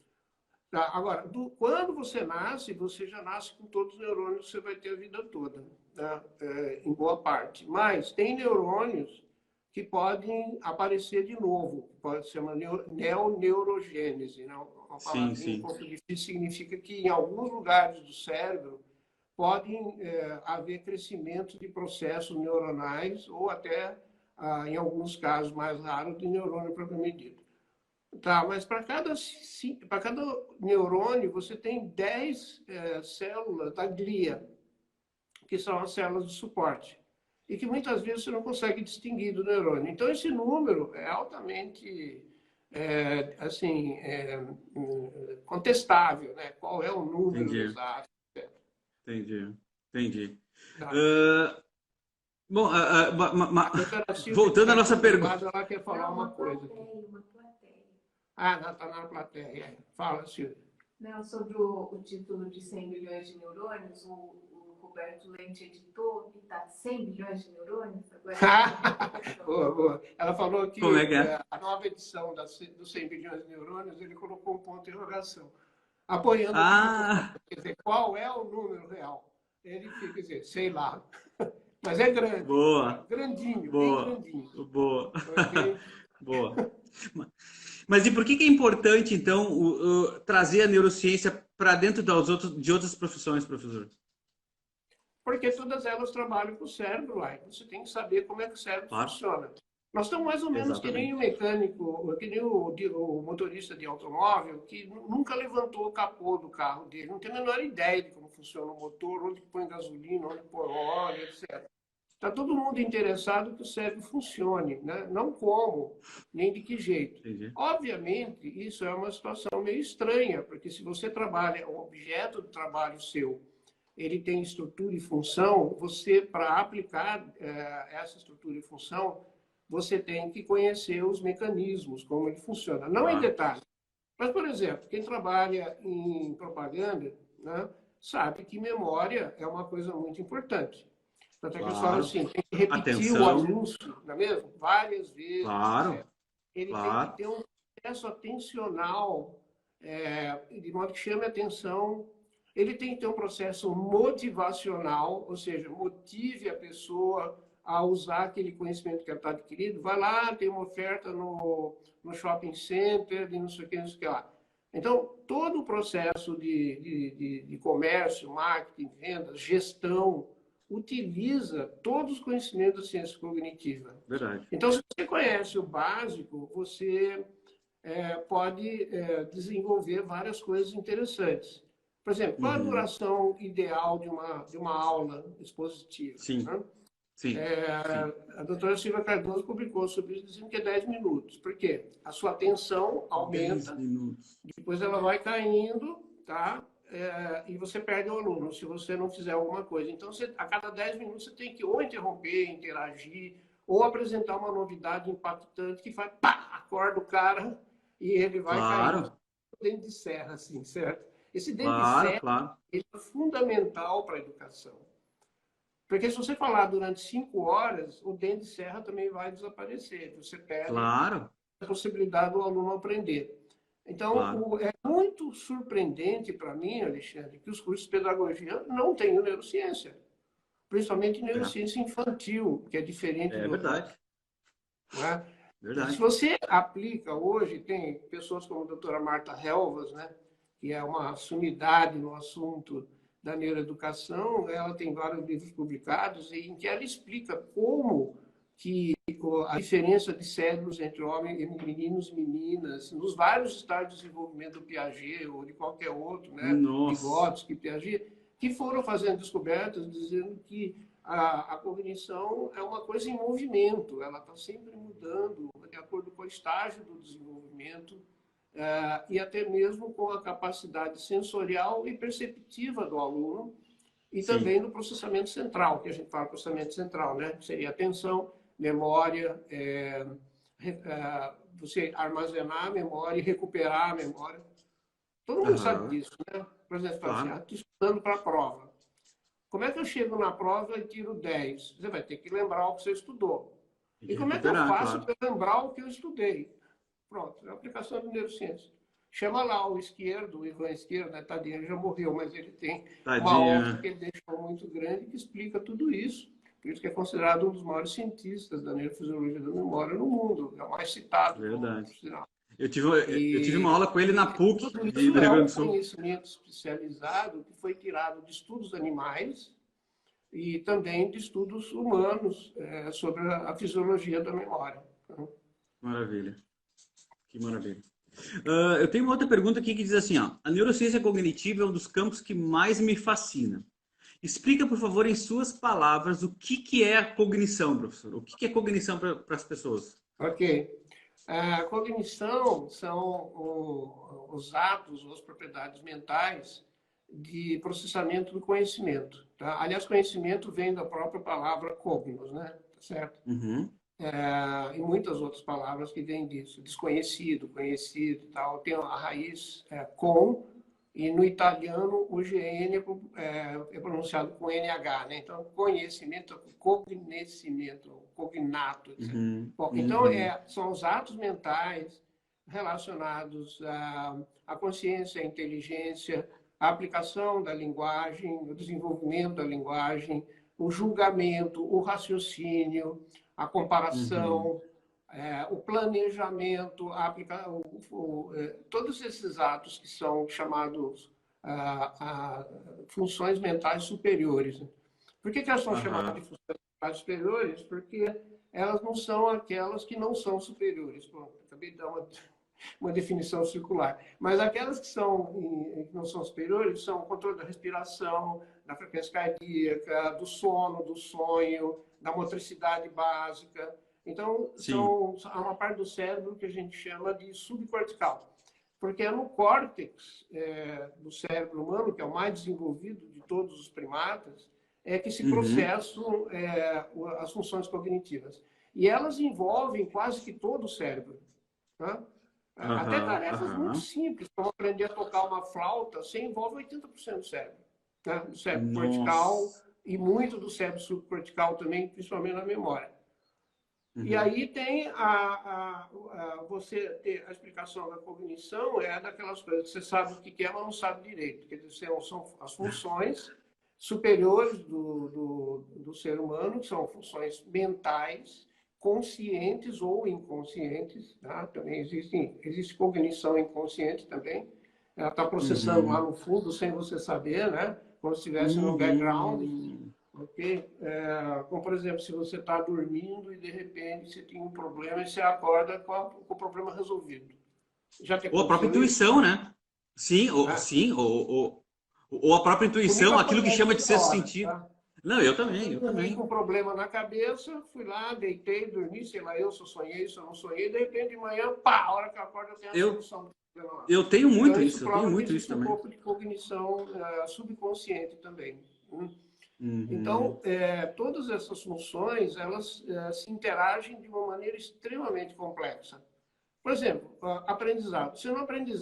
Tá? Agora, quando você nasce, você já nasce com todos os neurônios que você vai ter a vida toda, né? Em boa parte. Mas tem neurônios que podem aparecer de novo, pode ser uma neoneurogênese, né? Uma Sim, palavrinha um sim. pouco difícil, significa que em alguns lugares do cérebro podem haver crescimento de processos neuronais ou até, em alguns casos mais raros, de neurônio propriamente dito. Tá, mas para cada neurônio você tem 10 células da glia, que são as células de suporte, e que muitas vezes você não consegue distinguir do neurônio. Então, esse número é altamente assim, contestável, né? Qual é o número Entendi, exato? entendi, entendi. Tá. Ah, bom, A doutora Silvia, que voltando à está aqui nossa do meu pergunta. lado, ela quer falar uma coisa aqui. Uma plateia. Ah, ela está na plateia. Fala, Silvia. Não, sobre o título de 100 bilhões de neurônios, o Roberto Lente editou e está 100 bilhões de neurônios. Agora boa, boa. Ela falou que Como é que é? a nova edição dos 100 bilhões de neurônios, ele colocou um ponto de interrogação, apoiando o que eu estou falando. Ah, Quer dizer, qual é o número real? Ele fica dizendo, sei lá. Mas é grande, boa, grandinho, bem boa, grandinho. boa, Okay? boa. Mas e por que é importante, então, trazer a neurociência para dentro de outras profissões, professor? Porque todas elas trabalham com o cérebro lá. Você tem que saber como é que o cérebro Claro, funciona. Nós estamos mais ou menos que nem o exatamente. mecânico, que nem o motorista de automóvel, que nunca levantou o capô do carro dele, não tem a menor ideia de como funciona o motor, onde põe gasolina, onde põe óleo, etc. Está todo mundo interessado que o cérebro funcione, né? Não como, nem de que jeito. Entendi. Obviamente, isso é uma situação meio estranha, porque se você trabalha, o objeto do trabalho seu ele tem estrutura e função, você, para aplicar essa estrutura e função, você tem que conhecer os mecanismos, como ele funciona. Não em Claro, detalhe. Mas, por exemplo, quem trabalha em propaganda, né, sabe que memória é uma coisa muito importante. Tanto é que eles falam claro. assim, tem que repetir o Atenção, anúncio, não é mesmo? Várias vezes, claro, etc. Ele tem que claro, ter um processo atencional, de modo que chame a atenção. Ele tem que ter um processo motivacional, ou seja, motive a pessoa a usar aquele conhecimento que ela está adquirindo. Vai lá, tem uma oferta no shopping center, de não sei o que, não sei o que lá. Então, todo o processo de comércio, marketing, vendas, gestão, utiliza todos os conhecimentos da ciência cognitiva. verdade. Então, se você conhece o básico, você pode desenvolver várias coisas interessantes. Por exemplo, qual a Uhum. duração ideal de uma aula expositiva? Sim, Né? sim, sim. A doutora Silvia Cardoso publicou sobre isso, dizendo que é 10 minutos. Por quê? A sua atenção 10 aumenta, minutos. depois ela vai caindo, tá? E você perde o aluno se você não fizer alguma coisa. Então, a cada 10 minutos, você tem que ou interromper, interagir, ou apresentar uma novidade impactante que faz, pá, acorda o cara e ele vai caindo. Claro, Dente de serra, assim, certo? Esse dente de claro, serra claro. é fundamental para a educação. Porque se você falar durante 5 horas, o dente de serra também vai desaparecer. Você perde Claro, a possibilidade do aluno aprender. claro. Então, é muito surpreendente para mim, Alexandre, que os cursos de pedagogia não tenham neurociência, principalmente É, neurociência infantil, que é diferente é do adulto. verdade, Não é? Se verdade. você aplica hoje, tem pessoas como a doutora Marta Helvas, né, que é uma sumidade no assunto da neuroeducação, ela tem vários livros publicados em que ela explica como que a diferença de cérebros entre homens, meninos e meninas, nos vários estágios de desenvolvimento do Piaget ou de qualquer outro, né, Nossa, Vygotsky, Piaget, que foram fazendo descobertas dizendo que a cognição é uma coisa em movimento, ela está sempre mudando de acordo com o estágio do desenvolvimento e até mesmo com a capacidade sensorial e perceptiva do aluno e sim. também no processamento central, que a gente fala processamento central, né? Seria atenção, memória, você armazenar a memória e recuperar a memória. Todo mundo sabe Aham, disso, né? Por exemplo, você fala assim, claro. estou estudando para a prova. Como é que eu chego na prova e tiro 10? Você vai ter que lembrar o que você estudou. Tem E que como é que eu recuperar, faço claro. para lembrar o que eu estudei? Pronto, é a aplicação de neurociência. Chama lá o Esquerdo, o Ivan Esquerdo, né? Tadinho, ele já morreu, mas ele tem uma obra Tadinha, que ele deixou muito grande que explica tudo isso. Por isso que é considerado um dos maiores cientistas da neurofisiologia da memória no mundo. É o mais citado no mundo, por verdade. sinal. Eu tive uma aula com ele na PUC Tudo do isso Rio é Grande um do Sul. conhecimento especializado que foi tirado de estudos animais e também de estudos humanos sobre a fisiologia da memória. Maravilha, que maravilha. Eu tenho uma outra pergunta aqui que diz assim, ó, a neurociência cognitiva é um dos campos que mais me fascina. Explica, por favor, em suas palavras, o que que é a cognição, professor? O que que é cognição para as pessoas? Ok. A cognição são os atos, as propriedades mentais de processamento do conhecimento. Tá? Aliás, conhecimento vem da própria palavra cognos, né? Tá certo? Uhum, E muitas outras palavras que vêm disso. Desconhecido, conhecido e tal. Tem a raiz com, e no italiano o GN é pronunciado com NH, né? Então, conhecimento, cognoscimento, cognato, etc. uhum, Bom, então, uhum, são os atos mentais relacionados à consciência, à inteligência, à aplicação da linguagem, o desenvolvimento da linguagem, o julgamento, o raciocínio, a uhum, comparação, o planejamento, todos esses atos que são chamados funções mentais superiores. Por que elas são chamadas de aham. funções mentais superiores? Porque elas não são aquelas que não são superiores. Bom, acabei de dar uma definição circular. Mas aquelas que não são superiores são o controle da respiração, da frequência cardíaca, do sono, do sonho, da motricidade básica. Então, Sim. há uma parte do cérebro que a gente chama de subcortical. Porque é no córtex do cérebro humano, que é o mais desenvolvido de todos os primatas, que se Uhum, processam as funções cognitivas. E elas envolvem quase que todo o cérebro. Tá? Até aham, tarefas muito aham. simples, como aprender a tocar uma flauta, você envolve 80% do cérebro. Né? Do cérebro cortical Nossa. e muito do cérebro subcortical também, principalmente na memória. E Uhum, aí tem você ter a explicação da cognição, daquelas coisas que você sabe o que é, mas não sabe direito. Quer dizer, são as funções superiores do ser humano, que são funções mentais, conscientes ou inconscientes. Tá? Também existe cognição inconsciente também. Ela está processando lá uhum, no fundo, sem você saber, né? Como se estivesse no background. uhum. Ok? Como, por exemplo, se você está dormindo e de repente você tem um problema e você acorda com o problema resolvido. Já te Ou a própria aconteceu isso? intuição, né? Sim, Ah, ou a própria comigo intuição, aquilo que acontece chama de toda sexto hora. sentido. Tá? Não, eu Eu também, estou eu dormindo com também. um problema na cabeça, fui lá, deitei, dormi, sei lá, eu se eu sonhei, se eu não sonhei, de repente de manhã, pá, a hora que eu acordo eu tenho a Eu, solução do problema lá. eu tenho Então muito isso isso, eu tenho prova que muito isso existe um também. pouco de cognição subconsciente também. Então, Uhum, todas essas funções, elas se interagem de uma maneira extremamente complexa. Por exemplo, aprendizado. Você não aprende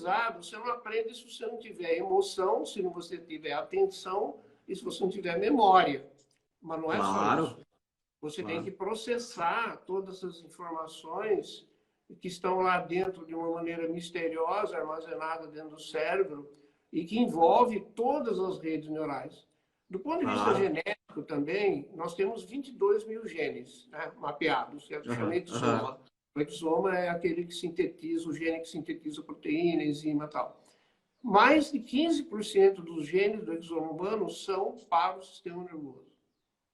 se você não tiver emoção, se você tiver atenção e se você não tiver memória. Mas não é só Claro, isso. Você tem claro. que processar todas as informações que estão lá dentro de uma maneira misteriosa, armazenada dentro do cérebro, e que envolve todas as redes neurais. Do ponto de vista Claro. genético também, nós temos 22 mil genes, né, mapeados, que chama Aham, aham. exoma. O exoma é aquele que sintetiza, o gene que sintetiza proteína, enzima e tal. Mais de 15% dos genes do exoma humano são para o sistema nervoso.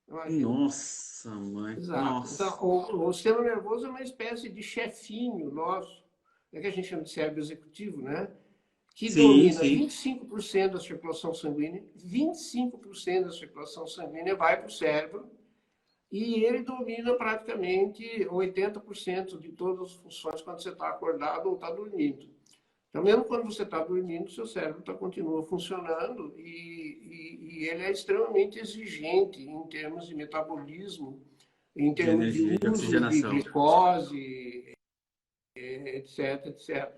Imagina. Nossa, mãe. Exato. Então, Nossa. o sistema nervoso é uma espécie de chefinho nosso, é que a gente chama de cérebro executivo, né? Que Sim, domina sim. 25% da circulação sanguínea, 25% da circulação sanguínea vai para o cérebro, e ele domina praticamente 80% de todas as funções quando você está acordado ou está dormindo. Então, mesmo quando você está dormindo, seu cérebro continua funcionando e ele é extremamente exigente em termos de metabolismo, em De termos de energia, de uso de oxigenação. glicose, etc, etc.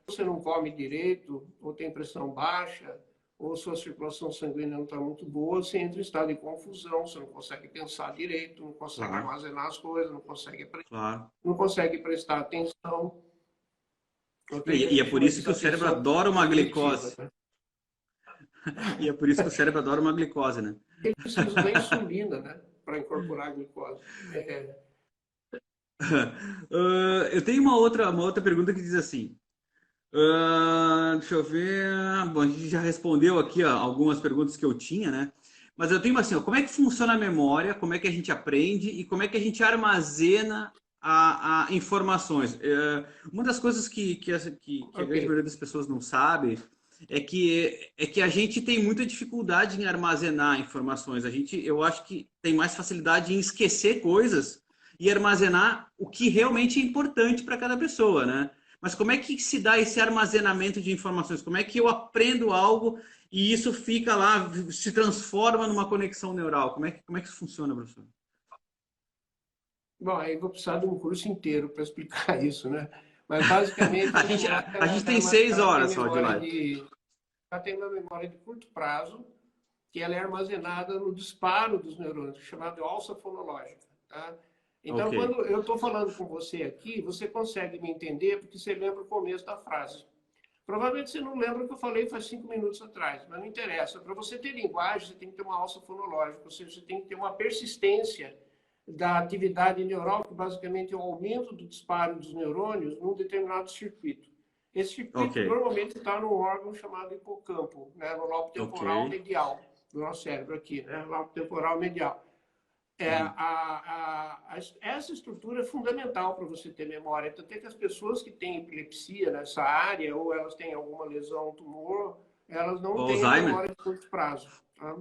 Se você não come direito, ou tem pressão baixa, ou sua circulação sanguínea não está muito boa, você entra em estado de confusão, você não consegue pensar direito, não consegue Claro, armazenar as coisas, claro. não consegue prestar atenção. O que a E é gente por chama isso de que o cérebro atenção adora uma cognitiva, glicose. né? E é por isso que o cérebro adora uma glicose, né? Ele precisa da insulina, né, para incorporar a glicose. Eu tenho uma outra pergunta que diz assim. Deixa eu ver. Bom, a gente já respondeu aqui ó, algumas perguntas que eu tinha, né? Mas eu tenho assim, ó, como é que funciona a memória, como é que a gente aprende e como é que a gente armazena a informações. Uma das coisas que a Ok. grande maioria das pessoas não sabe é que a gente tem muita dificuldade em armazenar informações. Eu acho que tem mais facilidade em esquecer coisas e armazenar o que realmente é importante para cada pessoa, né? Mas como é que se dá esse armazenamento de informações? Como é que eu aprendo algo e isso fica lá, se transforma numa conexão neural? Como é que isso funciona, professor? Bom, aí vou precisar de um curso inteiro para explicar isso, né? Mas basicamente A a gente, memória a gente tem 6 horas só de live. ela tem uma memória de curto prazo, que ela é armazenada no disparo dos neurônios, chamado alça fonológica, tá? Então, Ok, quando eu estou falando com você aqui, você consegue me entender porque você lembra o começo da frase. Provavelmente você não lembra o que eu falei faz 5 minutos atrás, mas não interessa. Para você ter linguagem, você tem que ter uma alça fonológica, ou seja, você tem que ter uma persistência da atividade neural, que basicamente é o aumento do disparo dos neurônios num determinado circuito. Esse ok, circuito normalmente está num órgão chamado hipocampo, né, no lobo ok. temporal medial do nosso cérebro aqui, né, lobo temporal medial. Uhum. Essa estrutura é fundamental para você ter memória. Tanto é que as pessoas que têm epilepsia nessa área, ou elas têm alguma lesão, tumor, elas O não têm a Alzheimer? memória de curto prazo. Tá?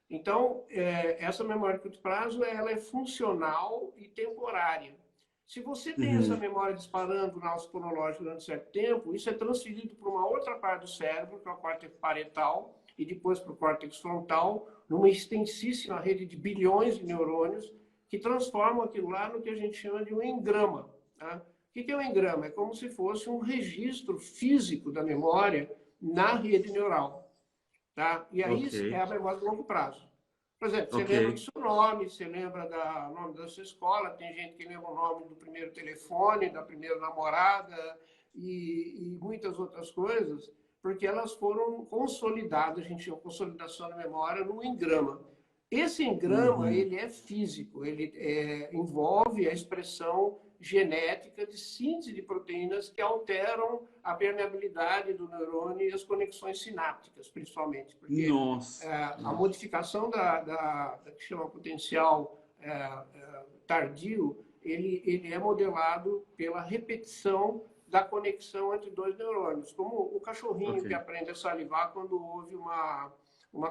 Então, essa memória de curto prazo ela é funcional e temporária. Se você tem essa Uhum. memória disparando na alça fonológica durante certo tempo, isso é transferido para uma outra parte do cérebro, que é o córtex parietal, e depois para o córtex frontal, numa extensíssima rede de bilhões de neurônios, que transformam aquilo lá no que a gente chama de um engrama. Tá? O que é um engrama? É como se fosse um registro físico da memória na rede neural. Tá? E aí Ok, é a memória de longo prazo. Por exemplo, você ok. lembra do seu nome, você lembra do nome da sua escola, tem gente que lembra o nome do primeiro telefone, da primeira namorada e muitas outras coisas, porque elas foram consolidadas, a gente chama consolidação da memória, no engrama. Esse engrama, Uhum. ele é físico, ele envolve a expressão genética de síntese de proteínas que alteram a permeabilidade do neurônio e as conexões sinápticas, principalmente, porque Nossa, a nossa. modificação da que chama potencial tardio, ele é modelado pela repetição da conexão entre dois neurônios, como o cachorrinho Ok. que aprende a salivar quando ouve uma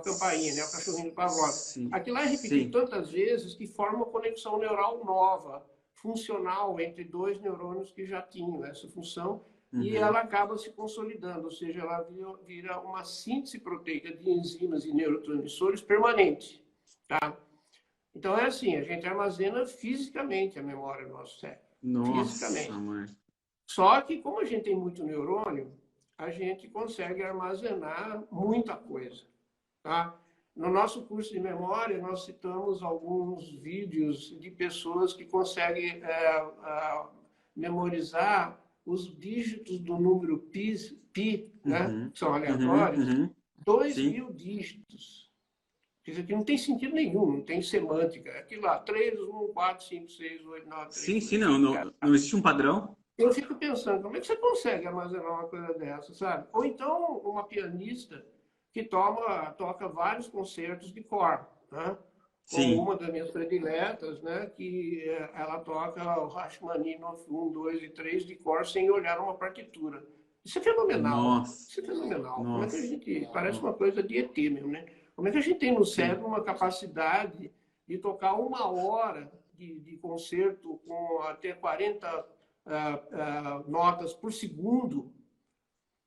campainha, né? O cachorrinho do Pavlov. Sim, Aquilo lá é repetido sim. tantas vezes que forma uma conexão neural nova, funcional entre dois neurônios que já tinham essa função e Uhum. ela acaba se consolidando, ou seja, ela vira uma síntese proteica de enzimas e neurotransmissores permanente, tá? Então é assim, a gente armazena fisicamente a memória do nosso cérebro, Nossa, fisicamente. mãe. Só que como a gente tem muito neurônio, a gente consegue armazenar muita coisa, tá? No nosso curso de memória, nós citamos alguns vídeos de pessoas que conseguem memorizar os dígitos do número pi, né? Que são aleatórios, 2.000 dígitos. Isso aqui não tem sentido nenhum, não tem semântica. É aquilo lá, 3, 1, 4, 5, 6, 8, 9, 3, Sim, 2, sim, 1. não existe um padrão. Eu fico pensando, como é que você consegue armazenar uma coisa dessa, sabe? Ou então uma pianista que toca vários concertos de cor, né? Como Sim. uma das minhas prediletas, né? Que ela toca o Rachmaninoff 1, 2 e 3 de cor sem olhar uma partitura. Isso é fenomenal. Nossa, Isso é fenomenal. Como é que a nossa. gente... Parece uma coisa de ET mesmo, né? Como é que a gente tem no Sim. cérebro uma capacidade de tocar 1 hora de concerto com até 40 notas por segundo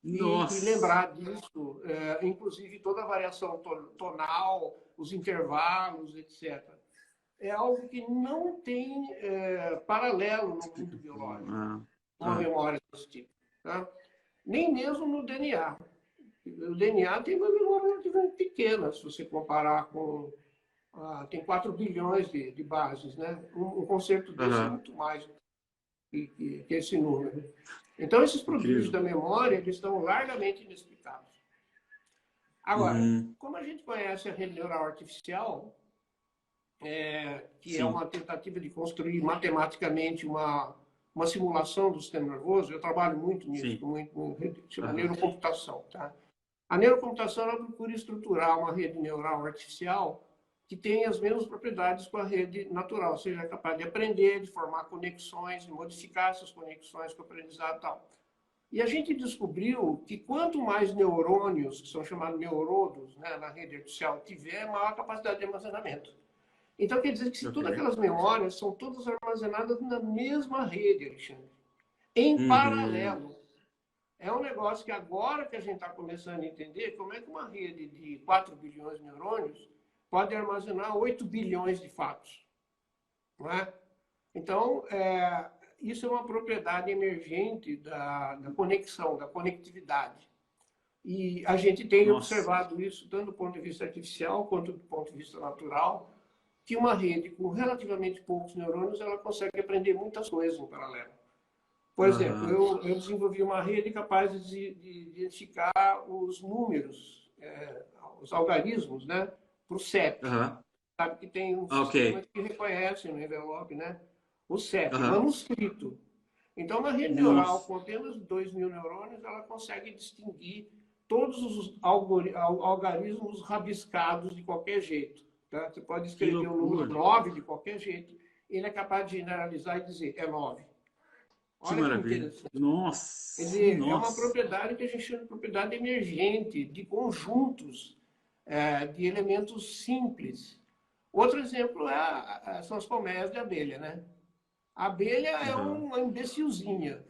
e Nossa. lembrar disso, inclusive toda a variação tonal, os intervalos, etc. É algo que não tem paralelo no mundo biológico, Ah, uma ah. memória desse tipo. Tá? Nem mesmo no DNA. O DNA tem uma memória relativamente pequena, se você comparar com... tem 4 bilhões de bases, né? Um concerto desse é muito mais que esse número. Então, esses prodígios Incrível. da memória eles estão largamente inexplicados. Agora, como a gente conhece a rede neural artificial, que é Sim. uma tentativa de construir matematicamente uma simulação do sistema nervoso, eu trabalho muito nisso, Sim. chama neurocomputação. Tá? A neurocomputação ela procura estruturar uma rede neural artificial que tem as mesmas propriedades com a rede natural, ou seja, é capaz de aprender, de formar conexões, de modificar essas conexões com o aprendizado e tal. E a gente descobriu que quanto mais neurônios, que são chamados neurodos, né, na rede artificial, tiver, maior capacidade de armazenamento. Então, quer dizer que se todas aquelas memórias são todas armazenadas na mesma rede, Alexandre, em paralelo. É um negócio que agora que a gente está começando a entender como é que uma rede de 4 bilhões de neurônios pode armazenar 8 bilhões de fatos. Não é? Então, isso é uma propriedade emergente da conexão, da conectividade. E a gente tem Nossa. observado isso tanto do ponto de vista artificial quanto do ponto de vista natural, que uma rede com relativamente poucos neurônios ela consegue aprender muitas coisas em paralelo. Por exemplo, eu desenvolvi uma rede capaz de identificar os números, os algarismos, né, para o CEP. Sabe que tem um sistema que reconhece no envelope, né, o CEP, manuscrito. Então, uma rede neural com apenas 2.000 neurônios, ela consegue distinguir todos os algarismos rabiscados de qualquer jeito. Tá? Você pode escrever o número 9 de qualquer jeito, ele é capaz de generalizar e dizer é 9. Que Olha que maravilha. interessante. Nossa. Quer dizer, é uma Nossa. propriedade que a gente chama de propriedade emergente, de conjuntos, de elementos simples. Outro exemplo são as colmeias de abelha, né? A abelha é uma imbecilzinha.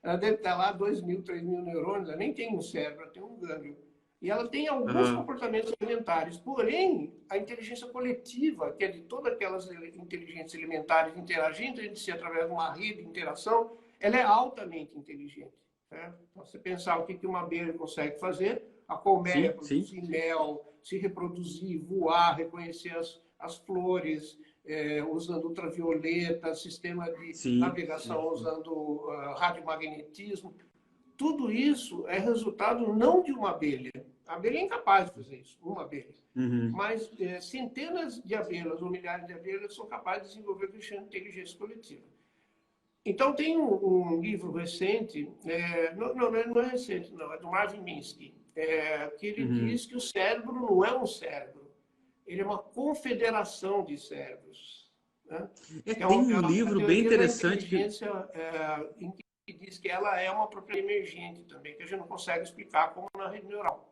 Ela deve estar lá 2.000, 3.000 neurônios, ela nem tem um cérebro, ela tem um gânglio. E ela tem alguns comportamentos alimentares. Porém, a inteligência coletiva, que é de todas aquelas inteligências elementares interagindo entre si através de uma rede de interação, ela é altamente inteligente. Certo? Então, você pensar o que uma abelha consegue fazer, a colmeia produzir mel, se reproduzir, voar, reconhecer as flores, usando ultravioleta, sistema de navegação usando radiomagnetismo. Tudo isso é resultado não de uma abelha. A abelha é incapaz de fazer isso, uma abelha. Mas centenas de abelhas ou milhares de abelhas são capazes de desenvolver o que chama de inteligência coletiva. Então, tem um livro recente, não é recente, não, é do Marvin Minsky, que ele diz que o cérebro não é um cérebro, ele é uma confederação de cérebros. Né? Tem um livro bem interessante que diz que ela é uma propriedade emergente também, que a gente não consegue explicar como na rede neural.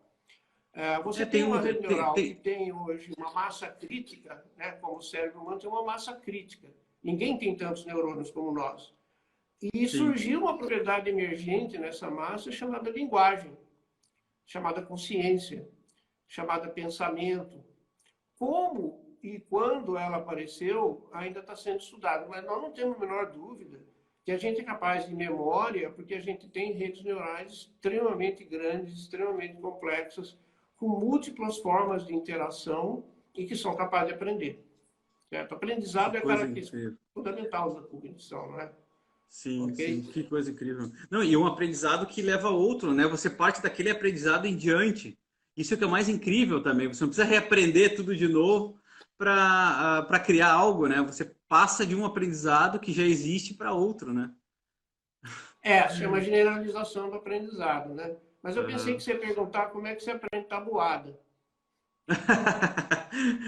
Você tem uma rede neural que tem hoje uma massa crítica, né, como o cérebro humano tem uma massa crítica. Ninguém tem tantos neurônios como nós. E surgiu uma propriedade emergente nessa massa chamada linguagem, chamada consciência, chamada pensamento. Como e quando ela apareceu ainda está sendo estudado, mas nós não temos a menor dúvida que a gente é capaz de memória porque a gente tem redes neurais extremamente grandes, extremamente complexas, com múltiplas formas de interação e que são capazes de aprender. Certo? Aprendizado é característica fundamental da cognição, não é? Sim, Okay? sim, que coisa incrível. Não, e um aprendizado que leva a outro, né? Você parte daquele aprendizado em diante. Isso é o que é mais incrível também. Você não precisa reaprender tudo de novo para criar algo, né? Você passa de um aprendizado que já existe para outro, né? Chama generalização do aprendizado, né? Mas eu pensei que você ia perguntar como é que você aprende tabuada.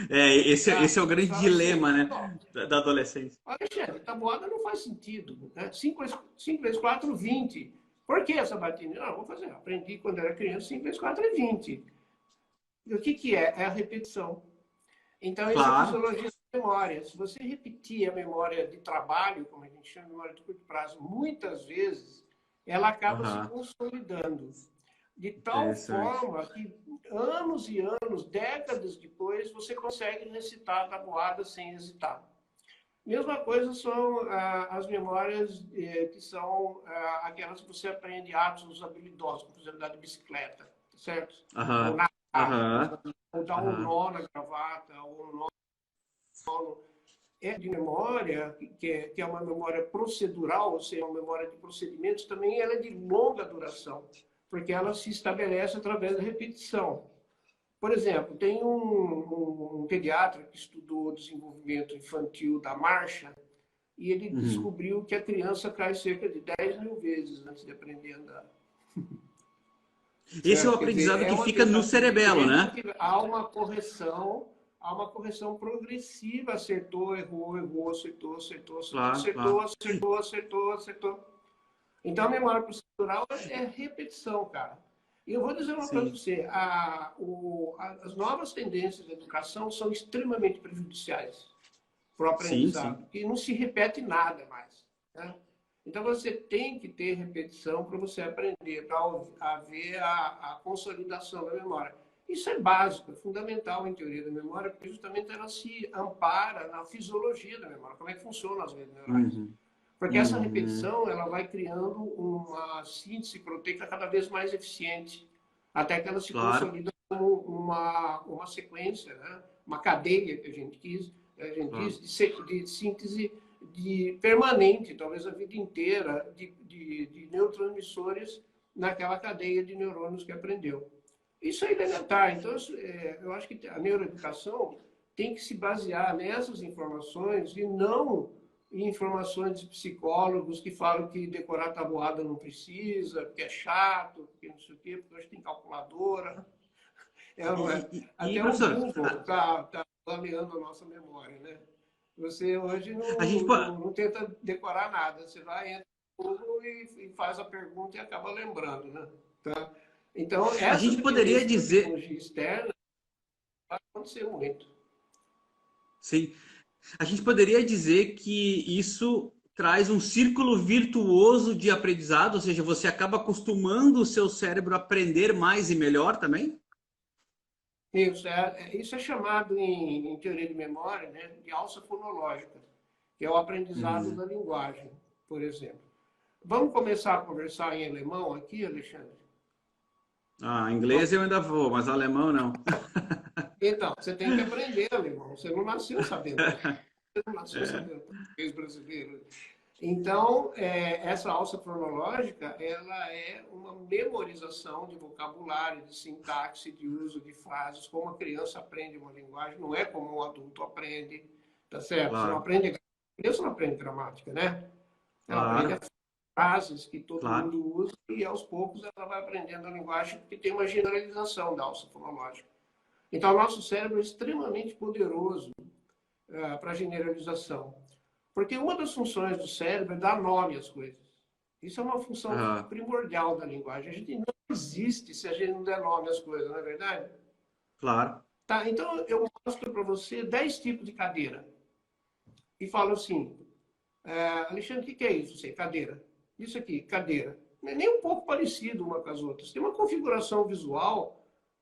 Esse é o grande dilema, assim, né? Da adolescência. Alexandre, tabuada não faz sentido. Né? 5 vezes 4, 20. Por que essa batida? Não, vou fazer. Aprendi quando era criança, 5 vezes 4 é 20. E o que é? É a repetição. Então, isso é Claro. fisiologia da memória. Se você repetir a memória de trabalho, como a gente chama de memória de curto prazo, muitas vezes, ela acaba se consolidando. De tal forma que anos e anos, décadas depois, você consegue recitar a tabuada sem hesitar. Mesma coisa são as memórias que são aquelas que você aprende atos habilidosos, como por exemplo, andar de bicicleta, certo? Ou nadar, ou dar um nó na gravata, ou um nó de memória, que é uma memória procedural, ou seja, uma memória de procedimentos, também ela é de longa duração, porque ela se estabelece através da repetição. Por exemplo, tem um pediatra que estudou o desenvolvimento infantil da marcha e ele descobriu que a criança cai cerca de 10 mil vezes antes de aprender a andar. Esse é o aprendizado que fica no cerebelo, né? Há uma correção progressiva, acertou, errou, acertou, acertou. Então, a memória procedural é repetição, cara. E eu vou dizer uma coisa para você, as novas tendências da educação são extremamente prejudiciais para o aprendizado, porque não se repete nada mais. Né? Então, você tem que ter repetição para você aprender, para haver a consolidação da memória. Isso é básico, é fundamental em teoria da memória, porque justamente ela se ampara na fisiologia da memória, como é que funcionam as redes neurais. Porque essa repetição ela vai criando uma síntese proteica cada vez mais eficiente, até que ela se consolida como uma sequência, né? Uma cadeia que a gente diz de síntese permanente, talvez a vida inteira, de neurotransmissores naquela cadeia de neurônios que aprendeu. Isso é elementar. Então, eu acho que a neuroeducação tem que se basear nessas informações e não em informações de psicólogos que falam que decorar tabuada não precisa, porque é chato, porque não sei o quê, porque hoje tem calculadora. Até o Google está lameando a nossa memória, né? Você hoje não tenta decorar nada. Você vai, entra no Google e faz a pergunta e acaba lembrando, né? Tá? Então, a gente poderia dizer tecnologia externa vai acontecer muito. Sim. A gente poderia dizer que isso traz um círculo virtuoso de aprendizado, ou seja, você acaba acostumando o seu cérebro a aprender mais e melhor também? Isso é chamado em teoria de memória, né, de alça fonológica, que é o aprendizado da linguagem, por exemplo. Vamos começar a conversar em alemão aqui, Alexandre? Inglês eu ainda vou, mas alemão não. Então, você tem que aprender alemão. Você não nasceu sabendo. Você não nasceu sabendo português brasileiro. Então, essa alça cronológica, ela é uma memorização de vocabulário, de sintaxe, de uso de frases, como a criança aprende uma linguagem, não é como um adulto aprende, tá certo? Claro. Você não aprende, a criança não aprende gramática, né? Ela aprende frases que todo mundo usa e, aos poucos, ela vai aprendendo a linguagem, porque tem uma generalização da alça fonológica. Então, o nosso cérebro é extremamente poderoso para a generalização. Porque uma das funções do cérebro é dar nome às coisas. Isso é uma função primordial da linguagem. A gente não existe se a gente não der nome às coisas, não é verdade? Claro. Tá, então, eu mostro para você 10 tipos de cadeira. E falo assim, Alexandre, o que é isso? Sei, cadeira. Isso aqui, cadeira. Não é nem um pouco parecido uma com as outras. Tem uma configuração visual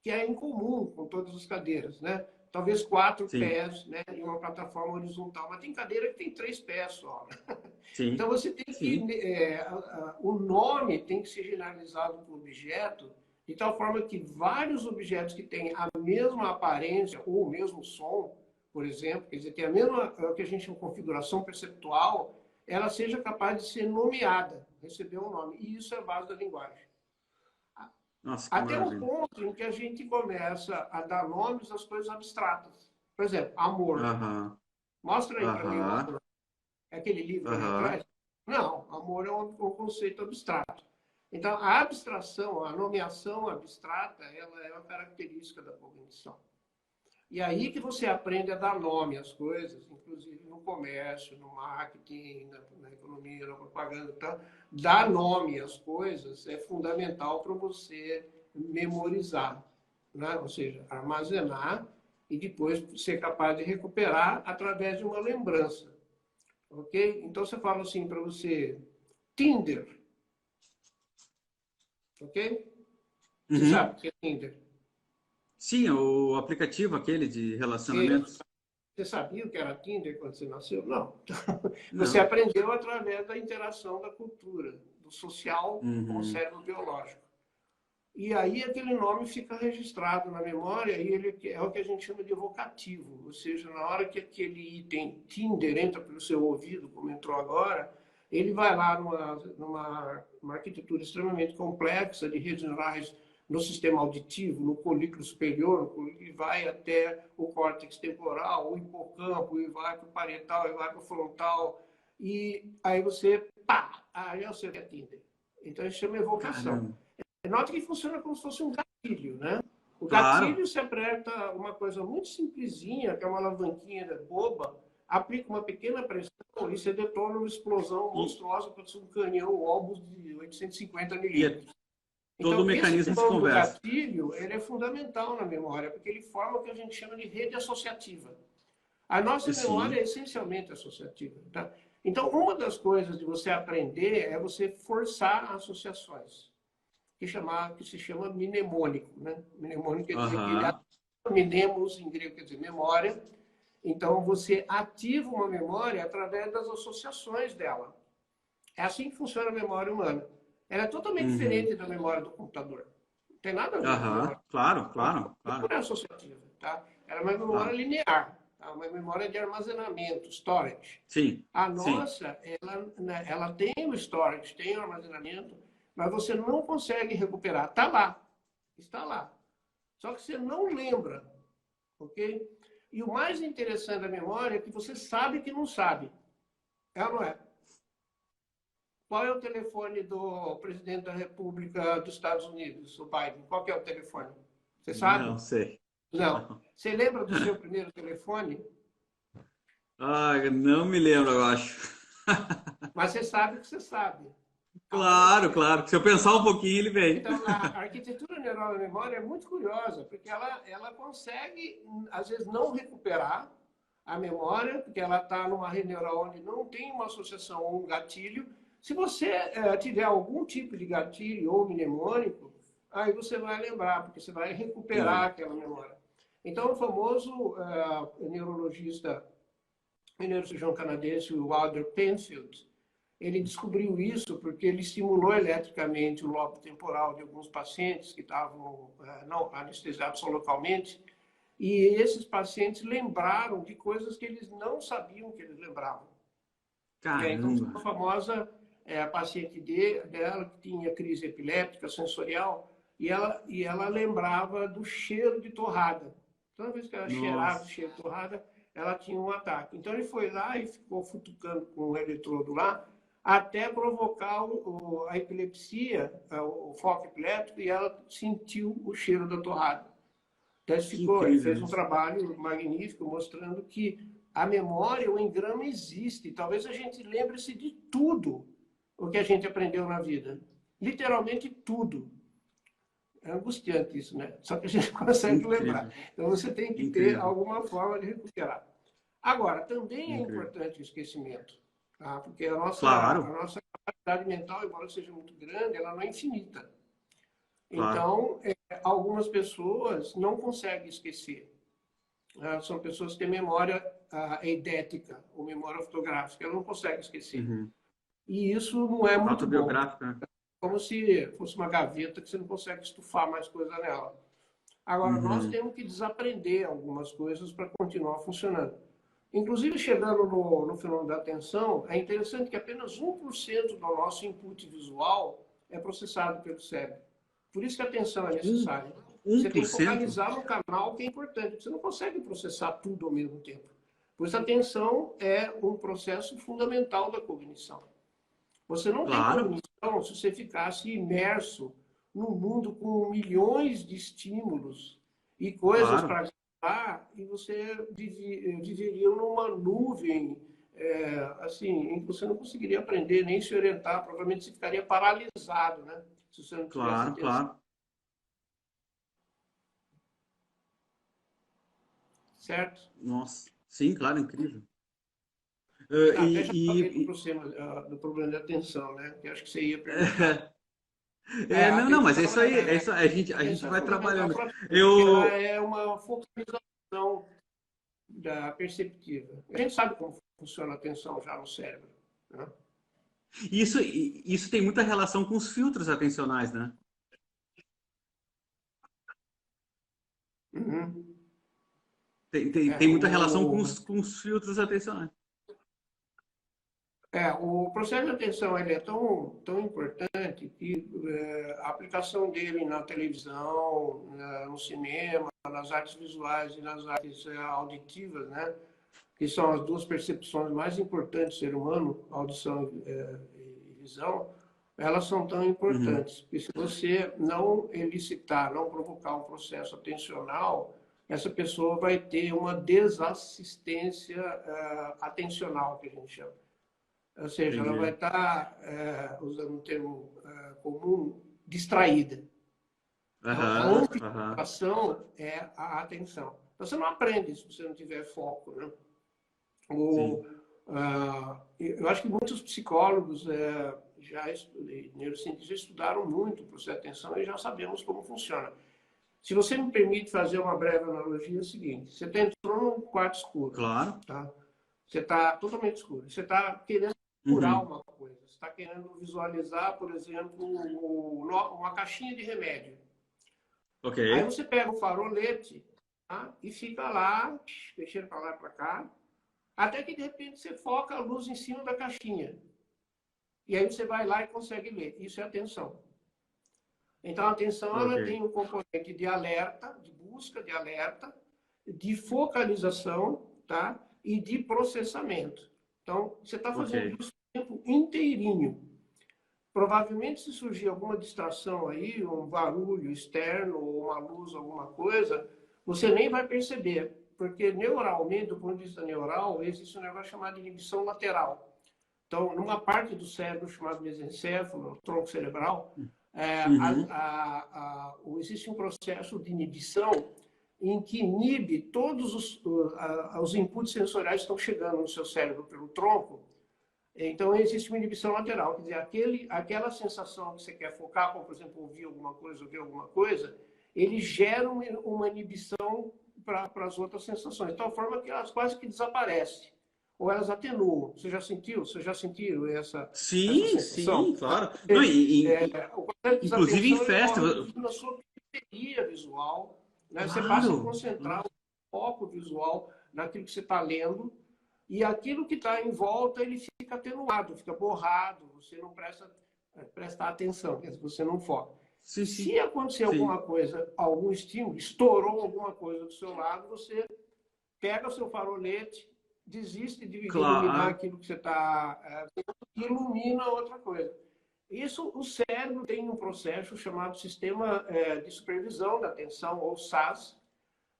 que é incomum com todas as cadeiras, né? Talvez 4 pés, né, em uma plataforma horizontal, mas tem cadeira que tem 3 pés só. Né? Então você tem que o nome tem que ser generalizado para o objeto de tal forma que vários objetos que têm a mesma aparência ou o mesmo som, por exemplo, quer dizer, tem a mesma, o que a gente chama de configuração perceptual, ela seja capaz de ser nomeada, receber um nome. E isso é a base da linguagem. Nossa, que Até o maravilha. ponto em que a gente começa a dar nomes às coisas abstratas. Por exemplo, amor. Aham, Mostra aí para mim o aham, amor. É aquele livro ali aham. atrás? Não, amor é um conceito abstrato. Então, a abstração, a nomeação abstrata, ela é uma característica da cognição. E aí que você aprende a dar nome às coisas, inclusive no comércio, no marketing, na economia, na propaganda, tá? Dar nome às coisas é fundamental para você memorizar, né? Ou seja, armazenar e depois ser capaz de recuperar através de uma lembrança, ok? Então você fala assim para você, Tinder, ok? Você Uhum. sabe o que é Tinder? Sim, o aplicativo aquele de relacionamentos. Você sabia o que era Tinder quando você nasceu? Não. Você Não. aprendeu através da interação da cultura, do social com o Uhum. cérebro biológico. E aí aquele nome fica registrado na memória e ele é o que a gente chama de evocativo. Ou seja, na hora que aquele item Tinder entra pelo seu ouvido, como entrou agora, ele vai lá numa arquitetura extremamente complexa de redes neurais no sistema auditivo, no colículo superior, e vai até o córtex temporal, o hipocampo, e vai para o parietal, e vai para o frontal, e aí você, pá, aí eu sei o que é Tinder. Então, isso chama evocação. Caramba. Nota que funciona como se fosse um gatilho, né? O Claro. gatilho se aperta uma coisa muito simplesinha, que é uma alavanquinha boba, aplica uma pequena pressão e você detona uma explosão E, monstruosa para um canhão Obus de 850 e é milímetros. todo o Então, esse mecanismo de fenômeno do conversa. gatilho, ele é fundamental na memória, porque ele forma o que a gente chama de rede associativa. A nossa memória Sim. é essencialmente associativa. Tá? Então, uma das coisas de você aprender é você forçar associações, que se chama mnemônico. Né? Mnemônico quer dizer que ele Aham. mnemos em grego quer dizer memória. Então, você ativa uma memória através das associações dela. É assim que funciona a memória humana. Ela é totalmente Uhum. diferente da memória do computador. Não tem nada a ver com a memória. Aham. Claro, A claro, memória claro, não é associativa, tá? Ela é uma memória claro. linear, tá? Uma memória de armazenamento, storage. Sim, A sim. nossa, ela tem o storage, tem o armazenamento, mas você não consegue recuperar. Está lá, está lá. Só que você não lembra, ok? E o mais interessante da memória é que você sabe que não sabe. É ou não é? Qual é o telefone do presidente da República dos Estados Unidos, o Biden? Qual que é o telefone? Você sabe? Não sei. Não. Não. Você lembra do seu primeiro telefone? Ah, não me lembro, eu acho. Mas você sabe que você sabe. Olha que Claro, claro. Se eu pensar um pouquinho, ele vem. Então, a arquitetura neural da memória é muito curiosa, porque ela consegue, às vezes, não recuperar a memória, porque ela está numa rede neural onde não tem uma associação ou um gatilho. Se você tiver algum tipo de gatilho ou mnemônico, aí você vai lembrar, porque você vai recuperar Sim. aquela memória. Então, o famoso neurologista e neurocirurgião canadense, o Walter Penfield, ele descobriu isso porque ele estimulou eletricamente o lobo temporal de alguns pacientes que estavam não anestesiados só localmente, e esses pacientes lembraram de coisas que eles não sabiam que eles lembravam. Então, Caramba. a famosa paciente dela que tinha crise epiléptica sensorial, e ela lembrava do cheiro de torrada. Toda vez que ela cheirava o Nossa. cheiro de torrada, ela tinha um ataque. Então, ele foi lá e ficou futucando com o eletrodo lá, até provocar a epilepsia, o foco epiléptico, e ela sentiu o cheiro da torrada. Então, Que ele incrível fez um isso. trabalho magnífico mostrando que a memória, o engrama existe. Talvez a gente lembre-se de tudo o que a gente aprendeu na vida. Literalmente tudo. É angustiante isso, né? Só que a gente consegue lembrar. Incrível. Então, você tem que ter Incrível. alguma forma de recuperar. Agora, também é Incrível. importante o esquecimento, tá? Porque a Claro, nossa capacidade mental, embora seja muito grande, ela não é infinita. claro. Então, algumas pessoas não conseguem esquecer. São pessoas que têm memória eidética, ou memória fotográfica, ela não consegue esquecer. Uhum. E isso não é muito bom. Autobiográfica, né? como se fosse uma gaveta que você não consegue estufar mais coisa nela. Agora, nós Uhum. temos que desaprender algumas coisas para continuar funcionando. Inclusive, chegando no fenômeno da atenção, é interessante que apenas 1% do nosso input visual é processado pelo cérebro. Por isso que a atenção é Um, necessária. um Você por tem que cento focalizar no canal que é importante. Você não consegue processar tudo ao mesmo tempo. Por isso, a atenção é um processo fundamental da cognição. Você não tem Claro, cognição se você ficasse imerso num mundo com milhões de estímulos e coisas claro. para gastar, e você viveria numa nuvem, assim, em que você não conseguiria aprender nem se orientar, provavelmente você ficaria paralisado, né? Se você não tivesse Claro, atenção, claro. certo? Nossa, sim, claro, incrível. Não, até já falei E, para você do problema de atenção, né? Que acho que você ia perguntar. A não, não, mas atenção é isso, a a gente atenção é vai fundamental trabalhando. para tudo, porque ela Eu, é uma focalização da perceptiva. A gente sabe como funciona a atenção já no cérebro, né? isso tem muita relação com os filtros atencionais, né? Uhum. Tem muita relação O, com os filtros atencionais. o processo de atenção ele é tão importante que a aplicação dele na televisão, no cinema, nas artes visuais e nas artes auditivas, né? Que são as duas percepções mais importantes do ser humano, audição e visão, elas são tão Uhum, importantes. Porque se você não elicitar, não provocar um processo atencional, essa pessoa vai ter uma desassistência atencional, que a gente chama. Ou seja, ela vai entendi. estar, usando um termo comum, distraída. Então, a Aham, aham. concentração é a atenção. Então, você não aprende se você não tiver foco, né? Sim, Eu acho que muitos psicólogos neurocientistas já estudaram muito o processo de atenção e já sabemos como funciona. Se você me permite fazer uma breve analogia, é o seguinte: você entrou num quarto escuro, claro. tá? Você está totalmente escuro. Você está querendo curar Uhum, uma coisa. Você está querendo visualizar, por exemplo, uma caixinha de remédio. ok. Aí você pega o farolete, tá? E fica lá, mexendo para lá e para cá, até que de repente você foca a luz em cima da caixinha. E aí você vai lá e consegue ler. Isso é atenção. Então a atenção ela Ok. tem um componente de alerta, de busca de alerta, de focalização, tá? E de processamento. Então você está Ok. fazendo isso o tempo inteirinho. Provavelmente, se surgir alguma distração aí, um barulho externo, ou uma luz, alguma coisa, você nem vai perceber, porque neuralmente, do ponto de vista neural, existe um negócio chamado inibição lateral. Então, numa parte do cérebro chamado mesencéfalo, tronco cerebral, Uhum, existe um processo de inibição em que inibe todos os inputs sensoriais que estão chegando no seu cérebro pelo tronco. Então, existe uma inibição lateral, quer dizer, aquela sensação que você quer focar, como, por exemplo, ouvir alguma coisa, ele gera uma inibição para as outras sensações, de tal forma que elas quase que desaparecem, ou elas atenuam. Você já sentiu? Vocês já sentiram essa sim, sensação? sim, claro. Não, O processo de inclusive em desatenção ele festa. ocorre, inclusive, na sua periferia visual, né? Você passa a Claro, concentrar claro. o foco visual naquilo que você está lendo, e aquilo que está em volta, ele fica atenuado, fica borrado, você não presta atenção, você não foca. Sim, Se sim, acontecer alguma sim. coisa, algum estímulo, estourou alguma coisa do seu lado, você pega o seu farolete, desiste de iluminar Claro. aquilo que você está e ilumina outra coisa. Isso, o cérebro tem um processo chamado Sistema de Supervisão da Atenção, ou SAS,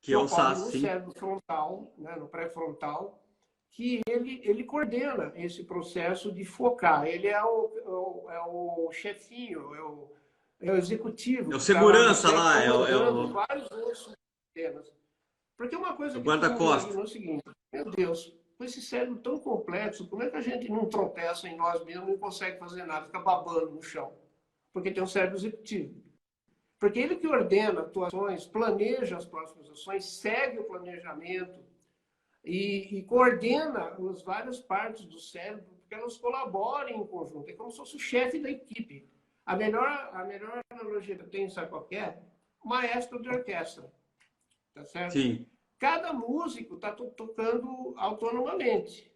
Que que é o ocorre SAS, no sim. cérebro frontal, né, no pré-frontal, que ele coordena esse processo de focar. Ele é o chefinho, é o executivo É o que está lá no segurança cérebro lá, comandando vários outros sistemas. Porque uma é coisa o que todo mundo guarda-costa. imagina é o seguinte: meu Deus, com esse cérebro tão complexo, como é que a gente não tropeça em nós mesmos e não consegue fazer nada, fica babando no chão? Porque tem um cérebro executivo. Porque ele que ordena atuações, planeja as próximas ações, segue o planejamento e coordena as várias partes do cérebro, porque elas colaborem em conjunto. É como se fosse o chefe da equipe. A melhor analogia que eu tenho, sabe qual que é? Maestro de orquestra, tá certo? Sim, Cada músico está tocando autonomamente.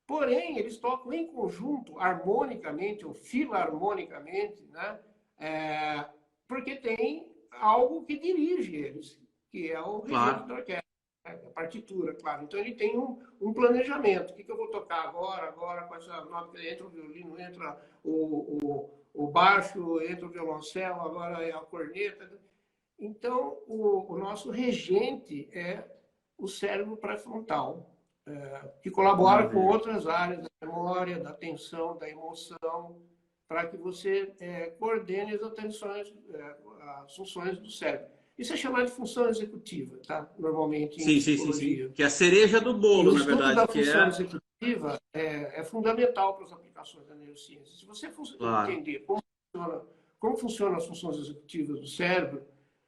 Porém, eles tocam em conjunto, harmonicamente ou filarmonicamente, né? Porque tem algo que dirige eles, que é o regente claro. da orquestra, né? A partitura, claro. Então, ele tem um planejamento. O que eu vou tocar agora? Agora, com essa nota, entra o violino, entra o baixo, entra o violoncelo, agora é a corneta. Então, o nosso regente é o cérebro pré-frontal, que colabora com Maravilha. outras áreas da memória, da atenção, da emoção, para que você coordene as atenções, as funções do cérebro. Isso é chamado de função executiva, tá? Normalmente em Sim, sim, sim, sim. psicologia. Que é a cereja do E bolo, o na estudo verdade, da que função é, executiva é fundamental para as aplicações da neurociência. Se você claro, entender como funcionam as funções executivas do cérebro,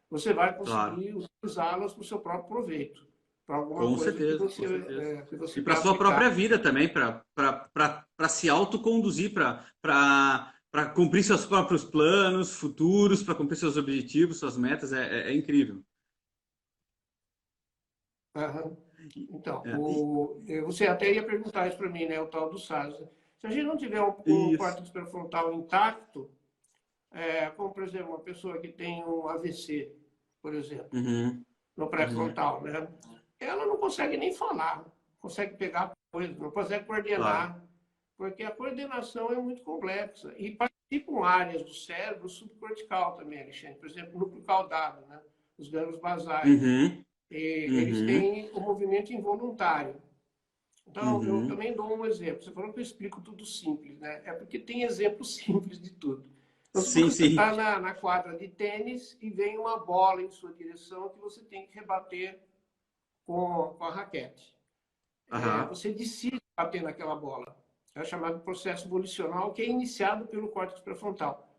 você vai claro, conseguir utilizá-las para o seu próprio proveito, para alguma com coisa certeza, com certeza. que você E quer para sua aplicar. própria vida também, para se autoconduzir, para cumprir seus próprios planos futuros, para cumprir seus objetivos, suas metas, é incrível. Aham. Então, É, você até ia perguntar isso para mim, né? O tal do SARS. Se a gente não tiver um isso. córtex pré-frontal intacto, como, por exemplo, uma pessoa que tem um AVC, por exemplo, Uhum, no uhum, pré-frontal, né? Ela não consegue nem falar, não consegue pegar coisa, não consegue claro. coordenar, porque a coordenação é muito complexa. E participam áreas do cérebro subcortical também, Alexandre. Por exemplo, o núcleo caudado, né? Os gânglios basais. Uhum, Eles uhum, têm o movimento involuntário. Então, eu uhum. também dou um exemplo. Você falou que eu explico tudo simples, né? É porque tem exemplos simples de tudo. Então, Sim, supor que você sim. está na quadra de tênis e vem uma bola em sua direção que você tem que rebater com a raquete. Aham, Você decide bater naquela bola. É chamado processo volicional, que é iniciado pelo córtex pré-frontal.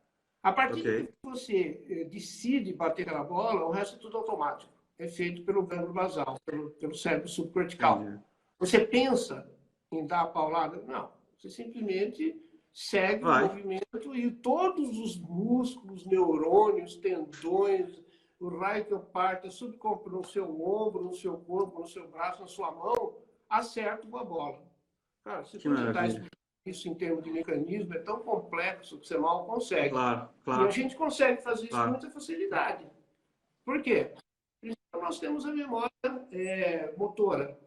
A partir do que ok. você decide bater aquela bola, o resto é tudo automático. É feito pelo gânglio basal, pelo cérebro subcortical. Entendi. Você pensa em dar a paulada? Não. Você simplesmente segue o Vai. movimento e todos os músculos, neurônios, tendões, o raio que parta no seu ombro, no seu corpo, no seu braço, na sua mão, acertam uma bola. Cara, se Que for tentar maravilha. explicar isso em termos de mecanismo, é tão complexo que você mal consegue. Claro, E a claro, gente consegue fazer isso com claro. muita facilidade. Por quê? Primeiro, nós temos a memória motora.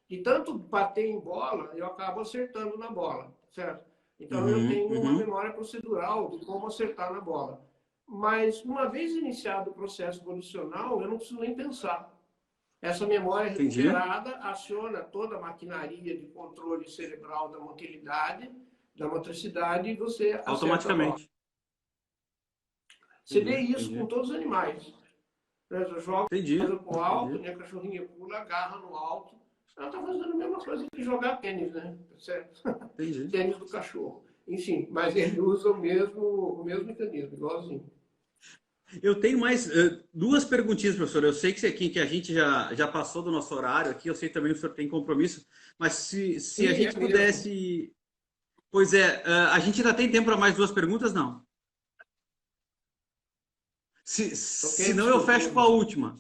De tanto bater em bola, eu acabo acertando na bola, certo? Então, eu Uhum, tenho uma uhum. memória procedural de como acertar na bola. Mas, uma vez iniciado o processo evolucional, eu não preciso nem pensar. Essa memória Entendi. recuperada aciona toda a maquinaria de controle cerebral da motilidade, da motricidade, e você acerta a bola. Automaticamente. Você Entendi, vê isso com entendi. todos os animais. Joga Entendi, para o alto, entendi. né? A cachorrinha pula, agarra no alto. Ela está fazendo a mesma coisa que jogar tênis, né? Certo? Entendi. Tênis do cachorro. Enfim, mas ele usa o mesmo mecanismo, igualzinho. Eu tenho mais duas perguntinhas, professor. Eu sei que, que a gente já passou do nosso horário aqui, eu sei também que o senhor tem compromisso, mas se a E é gente mesmo. pudesse. Pois é, a gente ainda tem tempo para mais duas perguntas? Não. Ok? Se não, eu Desculpe, fecho não com a ouvi. última.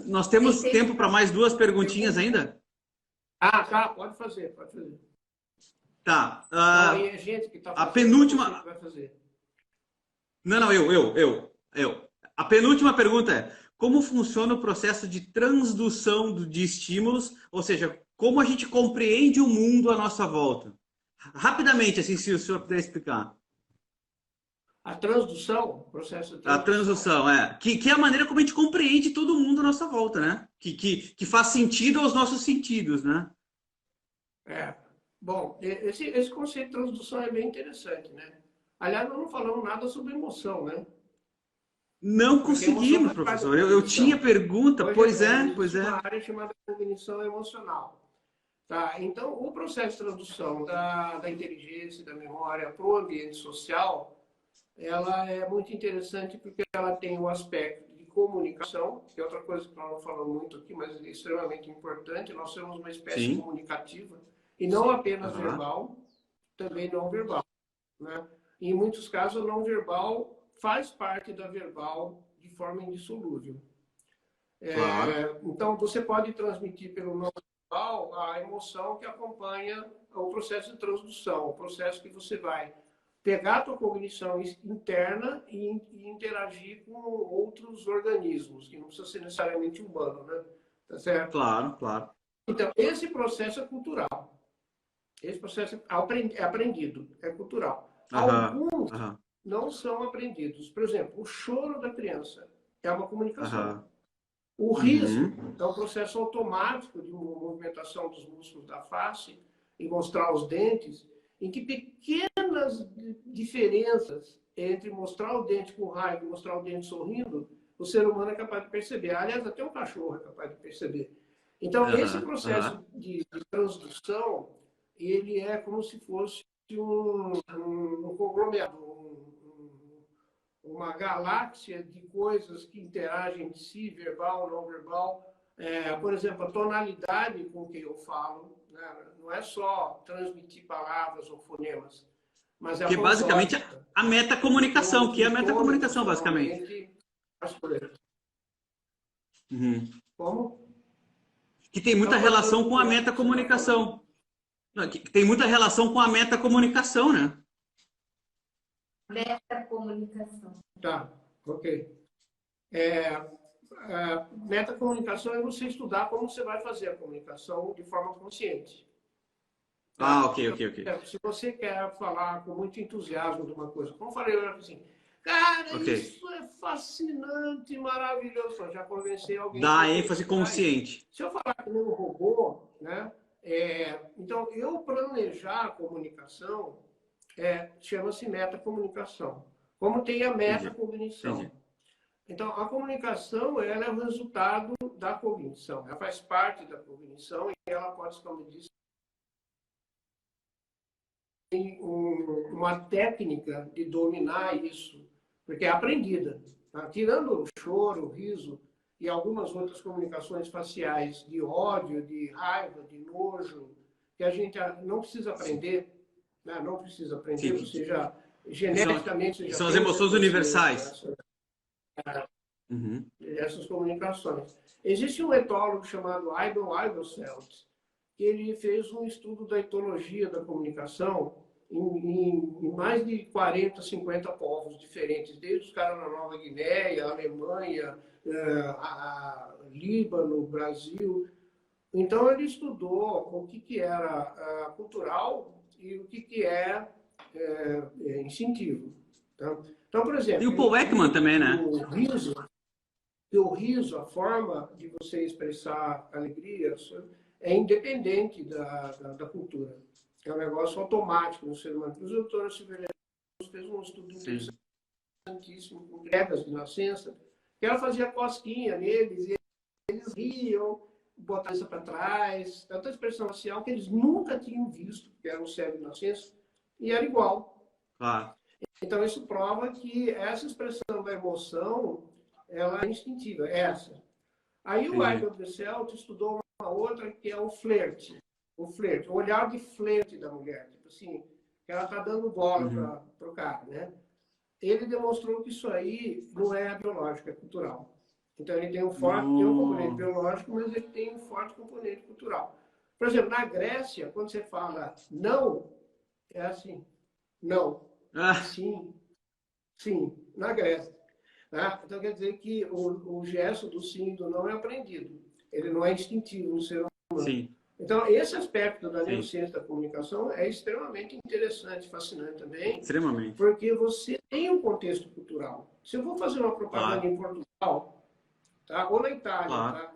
Nós Tem temos tempo tempo para para mais duas tem perguntinhas tempo pra... ainda? Ah, tá. Pode fazer, pode fazer. Tá. Não, aí é gente que está A fazendo ou você que penúltima. vai fazer? Não, não, eu. A penúltima pergunta é: como funciona o processo de transdução de estímulos? Ou seja, como a gente compreende o mundo à nossa volta? Rapidamente, assim, se o senhor puder explicar. A transdução, processo de A transdução. transdução, que é a maneira como a gente compreende todo mundo à nossa volta, né? Que faz sentido aos nossos sentidos, né? É. Bom, esse conceito de transdução é bem interessante, né? Aliás, nós não falamos nada sobre emoção, né? Não Porque a emoção conseguimos, faz parte da professor. Eu tinha cognição. pergunta, Hoje pois existe uma é. área chamada cognição emocional. Tá? Então, o processo de tradução da inteligência, da memória para o ambiente social, ela é muito interessante porque ela tem o aspecto de comunicação, que é outra coisa que nós não falamos muito aqui, mas é extremamente importante. Nós somos uma espécie Sim. comunicativa, e não apenas Aham. verbal, também não verbal, né? E, em muitos casos, a não verbal faz parte da verbal de forma indissolúvel. Claro. Então, você pode transmitir pelo não verbal a emoção que acompanha o processo de transdução, o processo que você vai pegar a tua cognição interna e interagir com outros organismos, que não precisa ser necessariamente humano, né? Tá certo? Claro, claro. Então, esse processo é cultural. Esse processo é aprendido, é cultural. Aham, Alguns aham, não são aprendidos. Por exemplo, o choro da criança é uma comunicação. aham. O riso Uhum. é um processo automático de movimentação dos músculos da face e mostrar os dentes, em que pequenas diferenças entre mostrar o dente com raiva e mostrar o dente sorrindo, o ser humano é capaz de perceber. Aliás, até um cachorro é capaz de perceber. Então, esse Aham, processo aham. de transdução, ele é como se fosse um conglomerado, uma galáxia de coisas que interagem entre si, verbal, não verbal. Por exemplo, a tonalidade com que eu falo, né? Não é só transmitir palavras ou fonemas, mas é a Que é basicamente prosódia, a o metacomunicação, que é a tom metacomunicação, basicamente. emocionalmente as coisas. Uhum. Como? Que tem muita Está cortando relação com a muito o que você está falando. metacomunicação. Não, que tem muita relação com a metacomunicação, né? Metacomunicação. Tá, ok. Metacomunicação é você estudar como você vai fazer a comunicação de forma consciente. Ah, Tá? ok, Então, ok, ok. se você quer falar com muito entusiasmo de uma coisa, como eu falei, eu assim, cara, Ok. isso é fascinante, maravilhoso. Eu já convenci alguém que Dá eu vou ênfase estudar isso. consciente. Se eu falar que nem um robô, né? Então, eu planejar a comunicação chama-se metacomunicação. Como tem a Entendi, metacognição. entendi. Então, a comunicação ela é o resultado da cognição. Ela faz parte da cognição e ela pode, como eu disse, uma técnica de dominar isso, porque é aprendida. Tá? Tirando o choro, o riso e algumas outras comunicações faciais de ódio, de raiva, de nojo, que a gente não precisa aprender, né? Não precisa aprender, Sim, você já, que são, geneticamente, você que já são as tem um emoções reconhecimento universais. Uhum. dessas comunicações. Existe um etólogo chamado Idon Idelfelt, que ele fez um estudo da etologia da comunicação em mais de 40, 50 povos diferentes, desde os caras na Nova Guiné, Alemanha, Líbano, Brasil. Então, ele estudou o que era cultural e o que é instintivo. Tá? Então, por Tem exemplo, o ele Paul Ekman viu também, que né? o riso, a forma de você expressar alegria, é independente da cultura. É um negócio automático no ser humano. Os doutores Silveira fez um estudo Sim. interessantíssimo com gregas de nascença, que ela fazia cosquinha neles e eles riam, botavam isso para trás, tanta expressão facial que eles nunca tinham visto, que era um cérebro de nascença, e era igual. Claro. Então, isso prova que essa expressão da emoção ela é instintiva, essa. Aí o Entendi. Michael Dresselt estudou uma outra que é o flerte. O olhar de flerte da mulher. Tipo assim, que ela está dando bola para o cara, né? Ele demonstrou que isso aí não é biológico, é cultural. Então ele tem tem um componente No... biológico, mas ele tem um forte componente cultural. Por exemplo, na Grécia, quando você fala não, é assim, não, Ah, sim, sim, na Grécia. Tá? Então, quer dizer que o gesto do sim e do não é aprendido. Ele não é instintivo no ser humano. sim, Então, esse aspecto da sim. neurociência da comunicação é extremamente interessante, fascinante também, Extremamente. porque você tem um contexto cultural. Se eu vou fazer uma propaganda Claro, em Portugal, tá? Ou na Itália, claro, tá?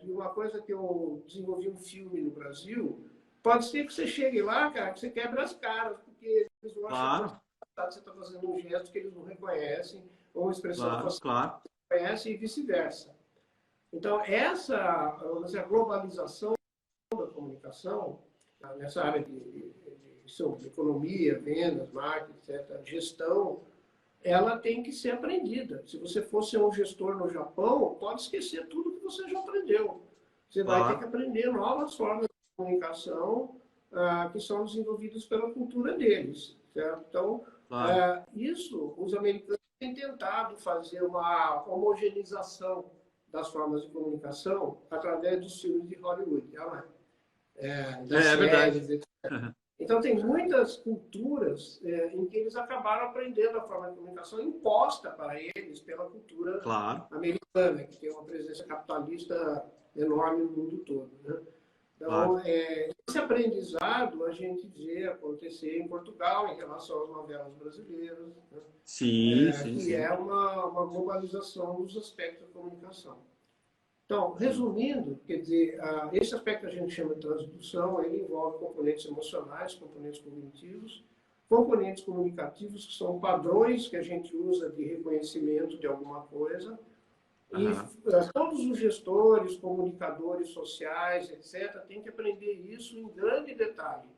De uma coisa que eu desenvolvi um filme no Brasil, pode ser que você chegue lá, cara, que você quebra as caras, porque eles vão achar claro, que você está fazendo um gesto que eles não reconhecem, ou uma expressão claro, facial claro. que não reconhecem e vice-versa. Então, essa globalização da comunicação, nessa área de economia, vendas, marketing, etc., gestão, ela tem que ser aprendida. Se você fosse um gestor no Japão, pode esquecer tudo que você já aprendeu. Você vai ter que Claro. aprender novas formas de comunicação que são desenvolvidas pela cultura deles. Certo? Então, Claro. isso, os americanos têm tentado fazer uma homogeneização das formas de comunicação através dos filmes de Hollywood, das É verdade. séries, etc. Então, tem muitas culturas em que eles acabaram aprendendo a forma de comunicação imposta para eles pela cultura Claro, americana, que tem uma presença capitalista enorme no mundo todo. Né? Então, claro. esse aprendizado a gente vê acontecer em Portugal em relação às novelas brasileiras, né? Sim, sim, Que é sim. uma globalização dos aspectos da comunicação. Então, resumindo, quer dizer, esse aspecto que a gente chama de transdução, ele envolve componentes emocionais, componentes cognitivos, componentes comunicativos, que são padrões que a gente usa de reconhecimento de alguma coisa, e Aham. todos os gestores, comunicadores sociais, etc., têm que aprender isso em grande detalhe.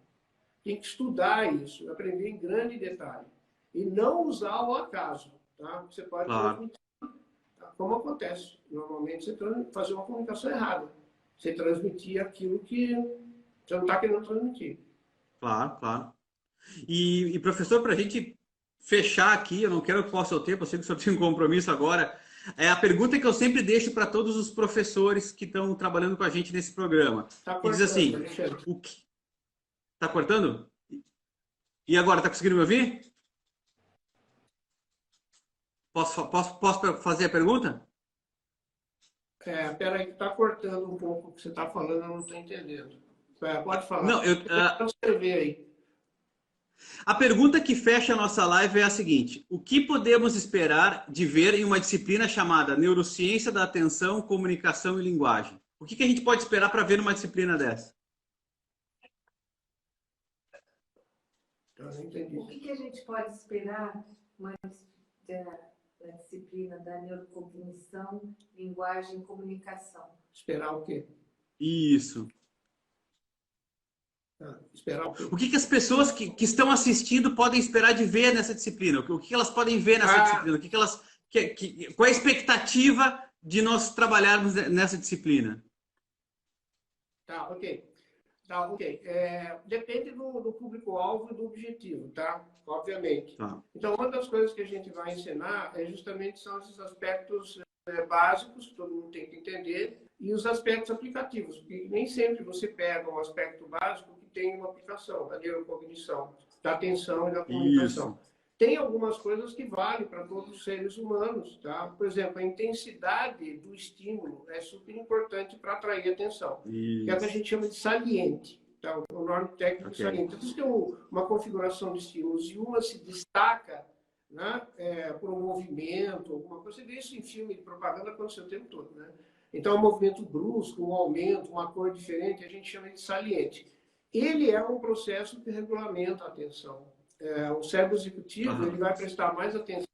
Tem que estudar isso, aprender em grande detalhe. E não usar ao acaso. Tá? Você pode Claro, transmitir, tá? Como acontece. Normalmente você fazer uma comunicação errada. Você transmitir aquilo que você não está querendo transmitir. claro, claro. E professor, para a gente fechar aqui, eu não quero ocupar o seu tempo, eu sei que o senhor tem um compromisso agora. É a pergunta que eu sempre deixo para todos os professores que estão trabalhando com a gente nesse programa. Está E diz cortando, assim, Alexandre. o que... Tá cortando? E agora, tá conseguindo me ouvir? Posso fazer a pergunta? Espera aí, que está cortando um pouco o que você está falando, eu não estou entendendo. Pode falar. Não, eu, Estou tentando escrever aí. a pergunta que fecha a nossa live é a seguinte: o que podemos esperar de ver em uma disciplina chamada Neurociência da Atenção, Comunicação e Linguagem? O que a gente pode esperar para ver numa disciplina dessa? Eu não entendi. O que a gente pode esperar da disciplina da neurocognição, linguagem e comunicação? Esperar o quê? Isso. Esperar o quê? O que as pessoas que estão assistindo podem esperar de ver nessa disciplina? O que elas podem ver nessa disciplina? O que elas, qual é a expectativa de nós trabalharmos nessa disciplina? Tá, ok. Tá, ok. Depende do público-alvo e do objetivo, tá? Obviamente. Tá. Então, uma das coisas que a gente vai ensinar justamente são esses aspectos básicos que todo mundo tem que entender e os aspectos aplicativos, porque nem sempre você pega um aspecto básico que tem uma aplicação, da neurocognição, da atenção e da comunicação. Isso. Tem algumas coisas que valem para todos os seres humanos, tá? Por exemplo, a intensidade do estímulo é super importante para atrair atenção. Que é o que a gente chama de saliente, tá? O nome técnico saliente. Então, tem uma configuração de estímulos e uma se destaca, né, por um movimento, alguma coisa. Você vê isso em filme de propaganda aconteceu o tempo todo, né? Então, um movimento brusco, um aumento, uma cor diferente, a gente chama de saliente. Ele é um processo que regulamenta a atenção. O cérebro executivo ele vai prestar mais atenção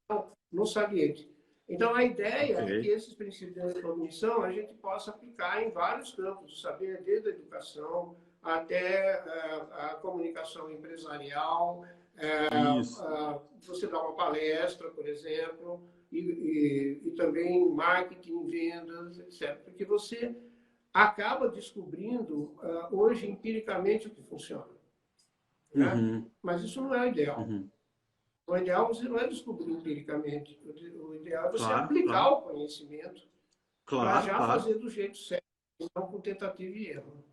no saliente. Então, a ideia é que esses princípios da cognição a gente possa aplicar em vários campos do saber, desde a educação até a comunicação empresarial, você dá uma palestra, por exemplo, e também marketing, vendas, etc. Porque você acaba descobrindo hoje empiricamente o que funciona. Né? Uhum. Mas isso não é o ideal. Uhum. O ideal você não é descobrir empiricamente. O ideal é você aplicar o conhecimento para já fazer do jeito certo, não com tentativa e erro.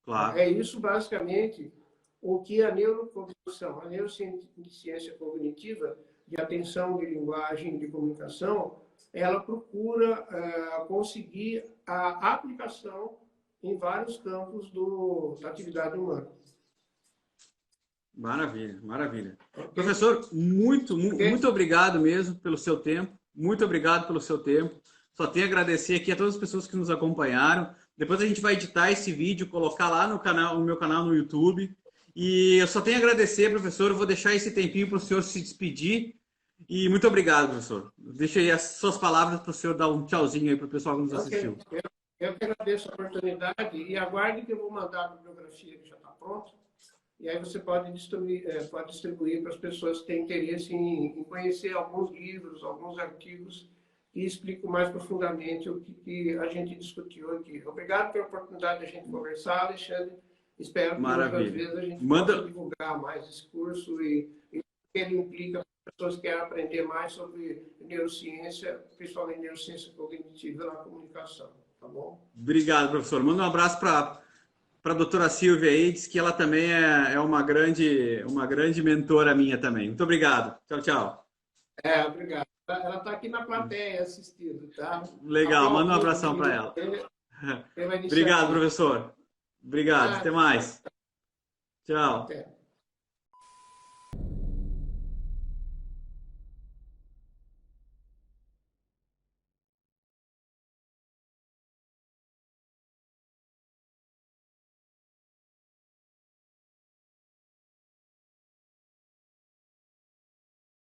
Claro. É isso, basicamente, o que a neurocognição, a neurociência cognitiva de atenção, de linguagem, de comunicação, ela procura conseguir a aplicação em vários campos da atividade humana. Maravilha, maravilha. Okay. Professor, muito obrigado mesmo pelo seu tempo. Muito obrigado pelo seu tempo. Só tenho a agradecer aqui a todas as pessoas que nos acompanharam. Depois a gente vai editar esse vídeo, colocar lá no meu canal no YouTube. E eu só tenho a agradecer, professor. Eu vou deixar esse tempinho para o senhor se despedir. E muito obrigado, professor. Deixa aí as suas palavras para o senhor dar um tchauzinho aí para o pessoal que nos assistiu. Eu que agradeço a oportunidade e aguarde que eu vou mandar a bibliografia que já está pronta. E aí você pode distribuir para as pessoas que têm interesse em conhecer alguns livros, alguns artigos que explicam mais profundamente o que a gente discutiu aqui. Obrigado pela oportunidade de a gente conversar, Alexandre. Espero que outras Maravilha. vezes a gente Manda... possa divulgar mais esse curso e ele implica que as pessoas querem aprender mais sobre neurociência, principalmente neurociência cognitiva na comunicação, tá bom? Obrigado, professor. Manda um abraço para a doutora Silvia aí, diz que ela também é uma grande mentora minha também. Muito obrigado. Tchau, tchau. Obrigado. Ela está aqui na plateia assistindo, tá? Legal, manda um abração para ela. Obrigado, professor. Obrigado, até mais. Tchau. Até.